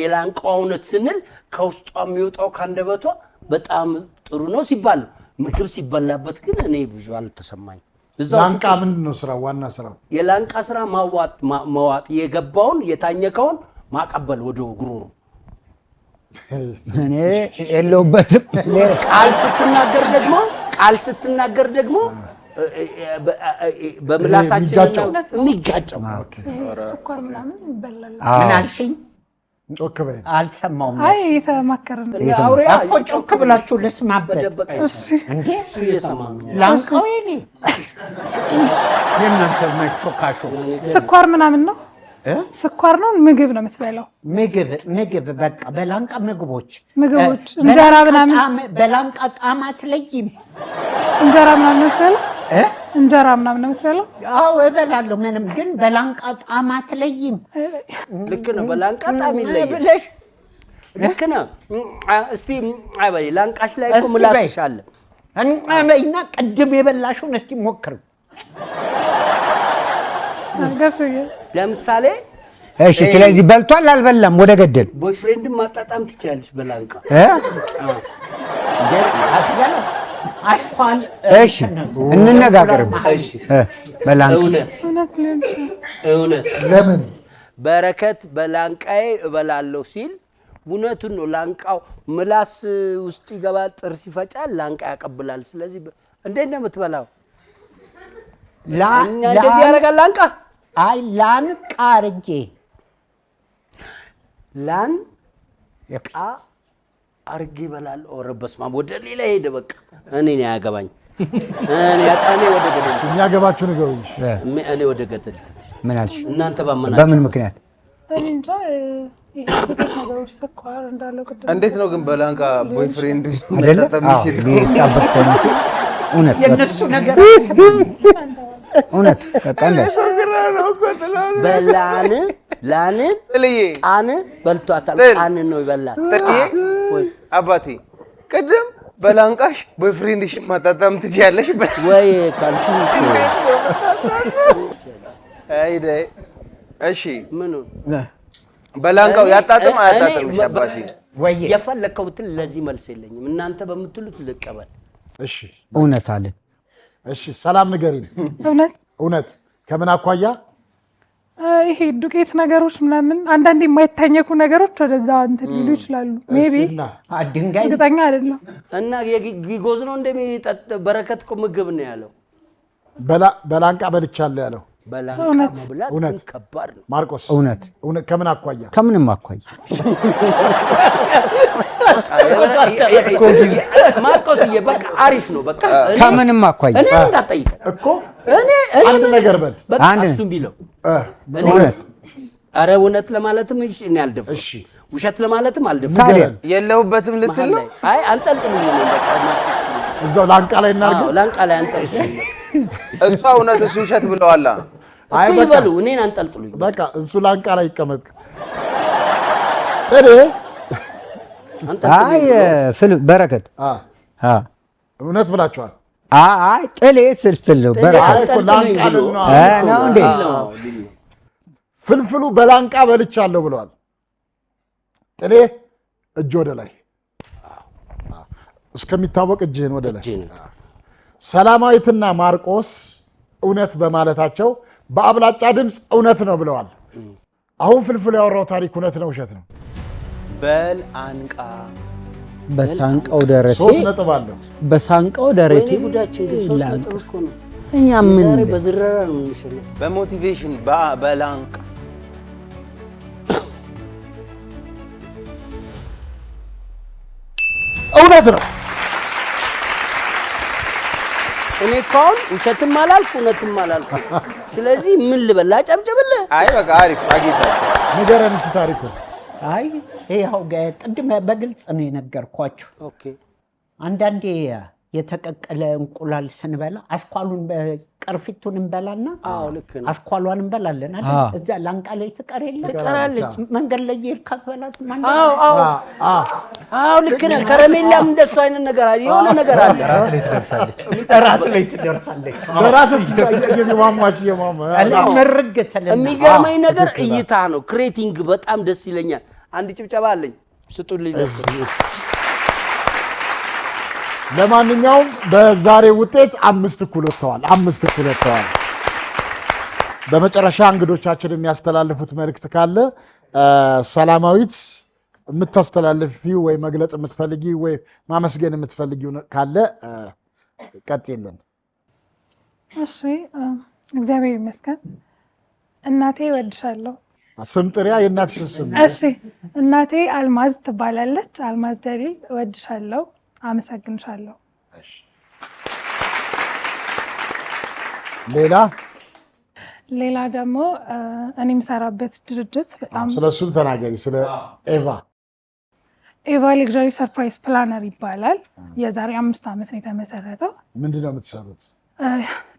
የላንቃ እውነት ስንል ከውስጧ የሚወጣው ካንደበቷ በጣም ጥሩ ነው ሲባል፣ ምግብ ሲበላበት ግን እኔ ብዙ አልተሰማኝ።
ላንቃ ምንድን ነው ስራው? ዋና ስራው
የላንቃ ስራ ማዋጥ፣ የገባውን የታኘከውን ማቀበል ወደ ጉሮሮ።
እኔ የለሁበትም።
ቃል ስትናገር ደግሞ በምላሳችን የሚጋጨው
ስኳር ምናምን ይበላል።
ምን አልሽኝ?
ጮክ በይ።
አልሰማሁም።
አይ የተማከረን
አውሪያ
እኮ ጮክ ብላችሁ ልስማበት እንዴ? ላንቃው የኔ የእናንተ መሾካሾ
ስኳር ምናምን ነው። ስኳር ነው። ምግብ ነው የምትበላው?
ምግብ በቃ በላንቃ ምግቦች
እንጀራ ምናምን።
በላንቃ ጣዕም አትለይም።
እንጀራ ምናምን የምትበላው? እንጀራ ምናምን ነው የምትበላው?
አዎ እበላለሁ። ምንም ግን በላንቃ ጣዕም አትለይም።
ልክ ነው። በላንቃ ጣዕም ይለያል። ልክ ነው። እስቲ አበይ ላንቃሽ ላይ እኮ ምላስሽ አለ
እና ቅድም የበላሽውን እስቲ ሞክር።
ለምሳሌ
እሺ፣ ስለዚህ በልቷል አልበላም? ወደ ገደል
ቦይፍሬንድ ማጣጣም ትችላለች በላንቃ
አስኳል።
እሺ እንነጋገርበት።
እሺ
በላንቃ
እውነት
ለምን
በረከት በላንቃዬ እበላለሁ ሲል እውነቱን ነው። ላንቃው ምላስ ውስጥ ይገባል፣ ጥርስ ይፈጫል፣ ላንቃ ያቀብላል። ስለዚህ እንዴት ነው የምትበላው? እንደዚህ ያደርጋል ላንቃ።
አይ ላንቃ አርጌ
ላንቃ አርጌ እበላለሁ። ኧረ በስመ አብ ወደ ሌላ ሄደ። በቃ እኔን አያገባኝ። እኔ ወደ ገደል
የሚያገባችሁ ንገሩኝ።
እኔ ወደ ገደል
ምን አልሽ?
እናንተ ባመናችሁ
በምን ምክንያት?
እንጃ ነገሮች ስኳር እንዳለው ቅድም።
እንዴት ነው ግን በላንቃ ቦይፍሬንድ
አይደለ? ሊጣበቅ ስለሚችል እውነት
የእነሱ ነገር
እውነት በቃ እንዳልሽ
በላንን ቃን በልቷታል። ቃን ነው ይበላል።
አባቴ ቅድም በላንቃሽ ቦይፍሬንድሽ ማጣጣም ትችያለሽ
ወይ ካልኩ
አይደ እሺ
ምኑ
በላንቃው ያጣጥም አያጣጥምሽ? አባቴ
ወይ
የፈለከው ብትል ለዚህ መልስ የለኝም። እናንተ በምትሉት ልቀበል።
እሺ
እውነት አለን።
እሺ ሰላም ንገሪን።
እውነት
እውነት ከምን አኳያ?
ይሄ ዱቄት ነገሮች ምናምን አንዳንዴ የማይታኘኩ ነገሮች ወደዛ እንትን ሊሉ ይችላሉ። ሜቢ
ድንጋይ
እርግጠኛ አይደለም።
እና የጊጎዝ ነው እንደሚጠጥ በረከት እኮ ምግብ ነው ያለው።
በላንቃ በልቻለሁ ያለው
በላንቃ መብላት
እውነት
ከባድ ነው።
ማርቆስ
እውነት
ከምን አኳያ?
ከምንም አኳያ
ማርቆስዬ በቃ አሪፍ ነው። በቃ
ከምንም አኳያ
እኔ እንዳትጠይቀኝ
እኮ አንድ ነገር በል
በቃ
አንድ
እሱም ቢለው
እውነት
ኧረ እውነት ለማለትም እኔ አልደፍርም፣
እሺ
ውሸት ለማለትም አልደፍርም።
ታዲያ
የለሁበትም ልትል ነው?
አይ አንጠልጥሉኝ ነው በቃ
እዛው ላንቃ ላይ እናድርግ።
አዎ ላንቃ ላይ አንጠልጥሉኝ።
እሷ እውነት እሱ ውሸት ብለዋላ።
አይ
እኮ ይበሉ፣ እኔን አንጠልጥሉኝ።
በቃ እሱ ላንቃ ላይ ይቀመጥ። ጥሬ
አይ በረከት
እውነት ብላችኋል።
አይ ጥሌ ስልስል ነው በረከት
ላንቃ
ነው እንዴ?
ፍልፍሉ በላንቃ በልቻለሁ ብለዋል። ጥሌ እጅ ወደ ላይ እስከሚታወቅ እጅህን ወደ ላይ። ሰላማዊትና ማርቆስ እውነት በማለታቸው በአብላጫ ድምፅ እውነት ነው ብለዋል። አሁን ፍልፍሉ ያወራው ታሪክ እውነት ነው ውሸት ነው?
በል አንቃ
በሳንቃው ደረቴ
3 ነጥብ አለው።
በሳንቃው ደረቴ
ጉዳችን ግን 3 ነጥብ እኮ ነው።
እኛ ምን
ዛሬ በዝረራ ነው የምንሸነው።
በሞቲቬሽን በላንቃ
እውነት ነው።
እኔ እኮ አሁን ውሸትም አላልኩ እውነትም አላልኩ። ስለዚህ ምን ልበላ ጨብጨብልህ?
አይ በቃ አሪፍ አጌታቸው
ንገረን እስኪ ታሪኩን።
አይ ይኸው ቅድም በግልጽ ነው የነገርኳችሁ።
ኦኬ
አንዳንዴ የተቀቀለ እንቁላል ስንበላ አስኳሉን ቅርፊቱን እንበላና አስኳሏን እንበላለን አይደል? እዛ ላንቃ ላይ ትቀር የለ
ትቀራለች።
መንገድ ላይ የሄድካት በላት ማለት
አዎ ልክ ነህ። ከረሜላም እንደሱ አይነት ነገር አለ፣ የሆነ ነገር አለ።
እራት ላይ ትደርሳለች።
እራት ላይ ትደርሳለች።
በራት የማሟች
ምርግ ትልና
የሚገርመኝ ነገር እይታ ነው። ክሬቲንግ በጣም ደስ ይለኛል። አንድ ጭብጨባ አለኝ ስጡልኝ።
ለማንኛውም በዛሬ ውጤት 5 እኩል ወጥተዋል። 5 እኩል ወጥተዋል። በመጨረሻ እንግዶቻችን የሚያስተላልፉት መልእክት ካለ ሰላማዊት የምታስተላልፊው ወይ መግለጽ የምትፈልጊ ወይ ማመስገን የምትፈልጊው ካለ ቀጥይልን።
እሺ እግዚአብሔር ይመስገን። እናቴ እወድሻለሁ።
ስም ጥሪያ የእናትሽ ስም?
እሺ እናቴ አልማዝ ትባላለች። አልማዝ ደሊል እወድሻለሁ፣ አመሰግንሻለሁ። ሌላ ደግሞ እኔ የምሰራበት ድርጅት በጣም
ስለሱም ተናገሪ። ስለ
ኤቫ ሌግዣሪ ሰርፕራይዝ ፕላነር ይባላል። የዛሬ 5 ዓመት ነው የተመሰረተው።
ምንድን ነው የምትሰሩት?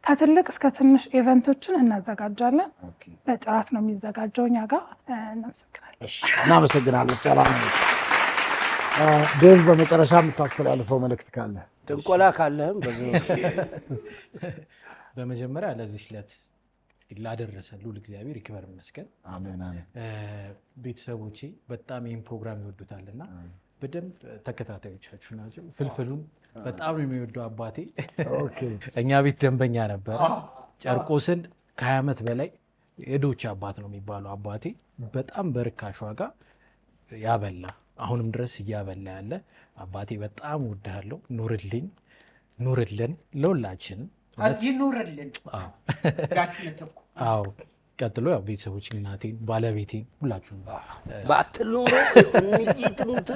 ከትልቅ እስከ ትንሽ ኢቨንቶችን እናዘጋጃለን። በጥራት ነው የሚዘጋጀው እኛ ጋር።
እናመሰግናለን። ዴቭ በመጨረሻ የምታስተላልፈው መልእክት ካለ?
ጥንቆላ ካለህም በዚህ
በመጀመሪያ ለዚህ ዕለት ላደረሰ ልዑል እግዚአብሔር ይክበር ይመስገን።
አሜን አሜን።
ቤተሰቦቼ በጣም ይህን ፕሮግራም ይወዱታልና በደንብ ተከታታዮቻችሁ ናቸው። ፍልፍሉን በጣም ነው የሚወደው አባቴ። እኛ ቤት ደንበኛ ነበር። ጨርቆስን ከ20 ዓመት በላይ የዶች አባት ነው የሚባለው አባቴ በጣም በርካሽ ዋጋ ያበላ አሁንም ድረስ እያበላ ያለ አባቴ በጣም እወድሃለሁ። ኑርልኝ፣ ኑርልን ለሁላችን
ኑርልን።
አዎ ቀጥሎ ያው ቤተሰቦች እናቴን፣ ባለቤቴን ሁላችሁም
ባትል ኖሮ እንይጥሙት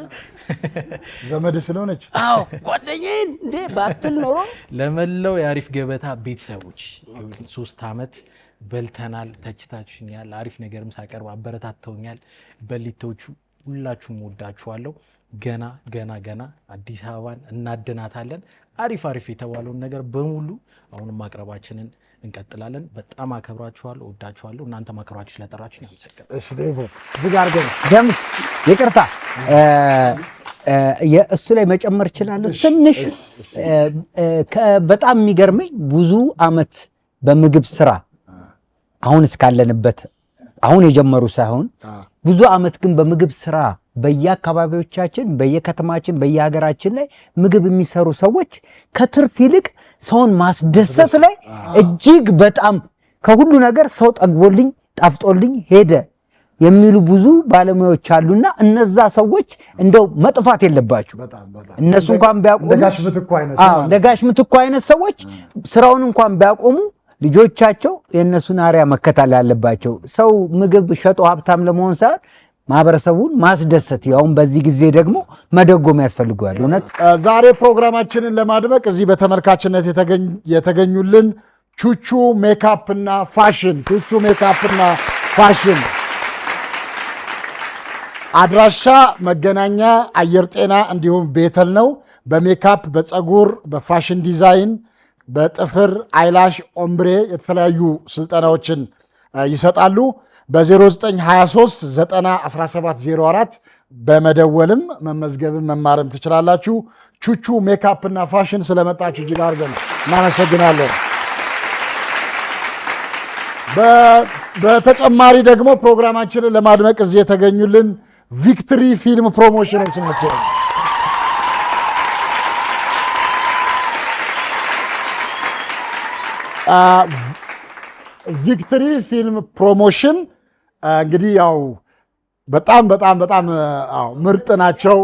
ዘመድ ስለሆነች
አዎ ጓደኛዬን እንዴ ባትል ኖሮ
ለመላው የአሪፍ ገበታ ቤተሰቦች 3 ዓመት በልተናል። ተችታችሁኛል። አሪፍ ነገርም ሳቀርብ አበረታተውኛል። በሊቶቹ ሁላችሁም ወዳችኋለሁ። ገና ገና ገና አዲስ አበባን እናድናታለን። አሪፍ አሪፍ የተባለውን ነገር በሙሉ አሁንም ማቅረባችንን እንቀጥላለን። በጣም አከብራችኋለሁ፣ ወዳችኋለሁ። እናንተ ማክብራችሁ ስለጠራችሁኝ አመሰግናለሁ።
እሺ ዴቭ እጅግ አድርገን
ደምስ ይቅርታ እሱ ላይ መጨመር እችላለሁ ትንሽ። በጣም የሚገርመኝ ብዙ አመት በምግብ ስራ አሁን እስካለንበት አሁን የጀመሩ ሳይሆን ብዙ አመት ግን በምግብ ስራ በየአካባቢዎቻችን በየከተማችን በየሀገራችን ላይ ምግብ የሚሰሩ ሰዎች ከትርፍ ይልቅ ሰውን ማስደሰት ላይ እጅግ በጣም ከሁሉ ነገር ሰው ጠግቦልኝ ጣፍጦልኝ ሄደ የሚሉ ብዙ ባለሙያዎች አሉና እነዛ ሰዎች እንደው መጥፋት የለባቸው። እነሱ እንኳን ቢያቆሙ እንደ ጋሽ ምትኩ አይነት ሰዎች ስራውን እንኳን ቢያቆሙ ልጆቻቸው የእነሱን አርያ መከተል አለባቸው። ሰው ምግብ ሸጦ ሀብታም ለመሆን ሳይሆን ማህበረሰቡን ማስደሰት፣ ያውም በዚህ ጊዜ ደግሞ መደጎም ያስፈልገዋል። እውነት
ዛሬ ፕሮግራማችንን ለማድመቅ እዚህ በተመልካችነት የተገኙልን ቹቹ ሜካፕ እና ፋሽን ቹቹ ሜካፕ እና ፋሽን አድራሻ መገናኛ አየር ጤና እንዲሁም ቤተል ነው። በሜካፕ፣ በፀጉር፣ በፋሽን ዲዛይን፣ በጥፍር አይላሽ፣ ኦምብሬ የተለያዩ ስልጠናዎችን ይሰጣሉ። በ0923 91704 በመደወልም መመዝገብን መማርም ትችላላችሁ። ቹቹ ሜካፕ እና ፋሽን ስለመጣችሁ እጅግ አድርገን እናመሰግናለን። በተጨማሪ ደግሞ ፕሮግራማችንን ለማድመቅ እዚህ የተገኙልን ቪክትሪ ፊልም ፕሮሞሽኖች ናቸው። ቪክትሪ ፊልም ፕሮሞሽን እንግዲህ ያው በጣም በጣም በጣም ምርጥ ናቸው፣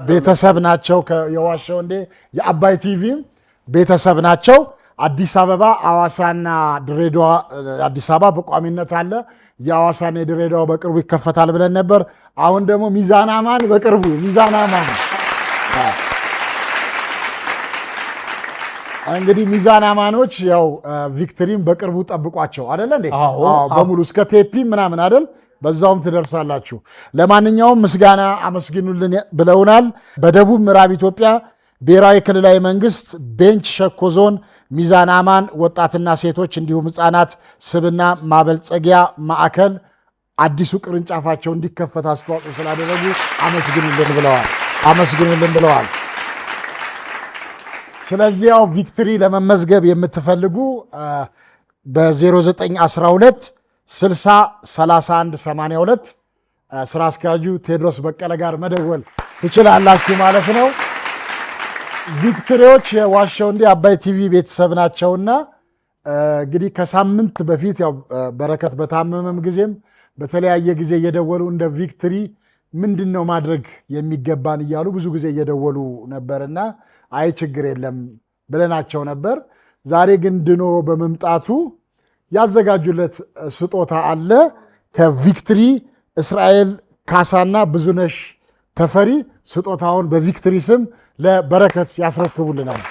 ቤተሰብ ናቸው። የዋሸው እንዴ የአባይ ቲቪ ቤተሰብ ናቸው። አዲስ አበባ፣ አዋሳና ድሬዳዋ፣ አዲስ አበባ በቋሚነት አለ። የአዋሳና የድሬዳዋ በቅርቡ ይከፈታል ብለን ነበር። አሁን ደግሞ ሚዛን አማን በቅርቡ ሚዛን አማን እንግዲህ ሚዛን አማኖች ያው ቪክትሪም በቅርቡ ጠብቋቸው አይደለ እንዴ? በሙሉ እስከ ቴፒ ምናምን አይደል? በዛውም ትደርሳላችሁ። ለማንኛውም ምስጋና አመስግኑልን ብለውናል። በደቡብ ምዕራብ ኢትዮጵያ ብሔራዊ ክልላዊ መንግስት ቤንች ሸኮ ዞን ሚዛን አማን ወጣትና ሴቶች እንዲሁም ህፃናት ስብና ማበልጸጊያ ማዕከል አዲሱ ቅርንጫፋቸው እንዲከፈት አስተዋጽኦ ስላደረጉ አመስግኑልን ብለዋል። ስለዚህ ያው ቪክትሪ ለመመዝገብ የምትፈልጉ በ0912 60 31 82 ስራ አስኪያጁ ቴዎድሮስ በቀለ ጋር መደወል ትችላላችሁ ማለት ነው። ቪክትሪዎች የዋሸው እንዴ አባይ ቲቪ ቤተሰብ ናቸውና እንግዲህ ከሳምንት በፊት ያው በረከት በታመመም ጊዜም በተለያየ ጊዜ እየደወሉ እንደ ቪክትሪ ምንድነው ማድረግ የሚገባን እያሉ ብዙ ጊዜ እየደወሉ ነበርና አይ ችግር የለም ብለናቸው ነበር። ዛሬ ግን ድኖ በመምጣቱ ያዘጋጁለት ስጦታ አለ። ከቪክትሪ እስራኤል ካሳና ብዙነሽ ተፈሪ ስጦታውን በቪክትሪ ስም ለበረከት ያስረክቡልናል።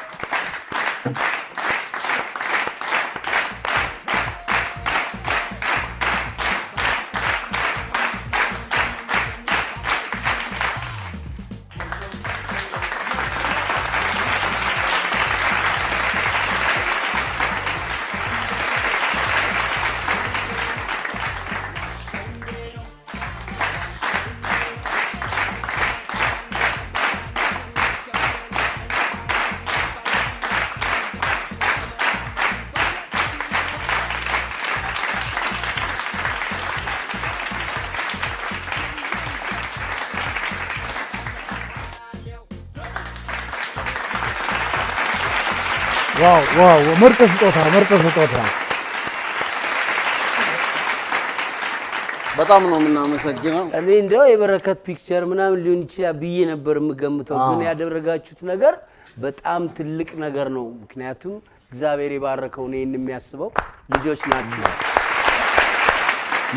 ዋው ምርጥ ስጦታ።
በጣም ነው የምናመሰግነው።
እኔ እንደው የበረከት ፒክቸር ምናምን ሊሆን ይችላል ብዬ ነበር የምገምተው፣ ግን ያደረጋችሁት ነገር በጣም ትልቅ ነገር ነው። ምክንያቱም እግዚአብሔር የባረከው እኔን የሚያስበው ልጆች ናቸው።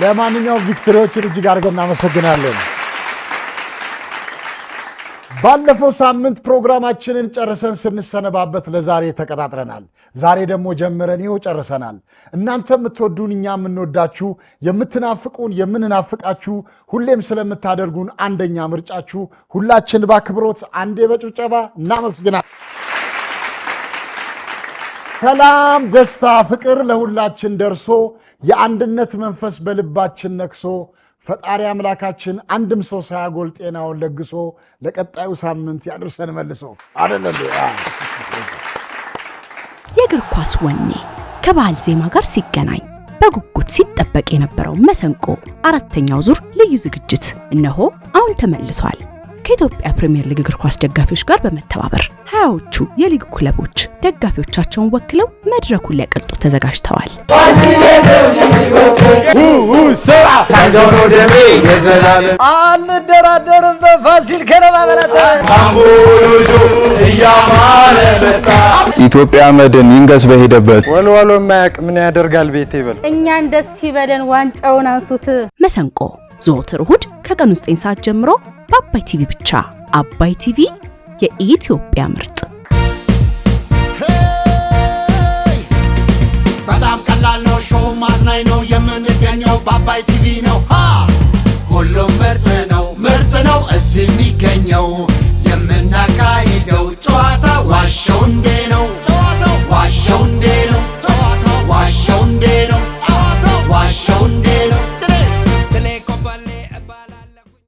ለማንኛውም ቪክትሪዎችን እጅግ አድርገን እናመሰግናለን። ባለፈው ሳምንት ፕሮግራማችንን ጨርሰን ስንሰነባበት ለዛሬ ተቀጣጥረናል። ዛሬ ደግሞ ጀምረን ይኸው ጨርሰናል። እናንተ የምትወዱን እኛ የምንወዳችሁ፣ የምትናፍቁን የምንናፍቃችሁ፣ ሁሌም ስለምታደርጉን አንደኛ ምርጫችሁ ሁላችን በአክብሮት አንዴ በጭብጨባ እናመስግናል። ሰላም፣ ደስታ፣ ፍቅር ለሁላችን ደርሶ የአንድነት መንፈስ በልባችን ነክሶ ፈጣሪ አምላካችን አንድም ሰው ሳያጎል ጤናውን ለግሶ ለቀጣዩ ሳምንት ያድርሰን መልሶ አይደለም።
የእግር ኳስ ወኔ ከባህል ዜማ ጋር ሲገናኝ በጉጉት ሲጠበቅ የነበረው መሰንቆ አራተኛው ዙር ልዩ ዝግጅት እነሆ አሁን ተመልሷል። ከኢትዮጵያ ፕሪሚየር ሊግ እግር ኳስ ደጋፊዎች ጋር በመተባበር 20ዎቹ የሊግ ክለቦች ደጋፊዎቻቸውን ወክለው መድረኩን ሊያቀልጡ ተዘጋጅተዋል።
አንደራደርም በፋሲል ከነማ በረታ
ኢትዮጵያ መድን ይንገስ በሄደበት
ወልወሎ የማያውቅ ምን ያደርጋል ቤቴ ይበል።
እኛን ደስ ይበለን፣ ዋንጫውን አንሱት።
መሰንቆ ዘወትር እሁድ ከቀኑ 9 ሰዓት ጀምሮ በአባይ ቲቪ ብቻ። አባይ ቲቪ የኢትዮጵያ ምርጥ።
በጣም ቀላል ነው፣ ሾው ማዝናኝ ነው። የምንገኘው በአባይ ቲቪ ነው። ሁሉም ምርጥ ነው፣ ምርጥ ነው እዚህ የሚገኘው። የምናካሂደው ጨዋታ ዋሸው እንዴ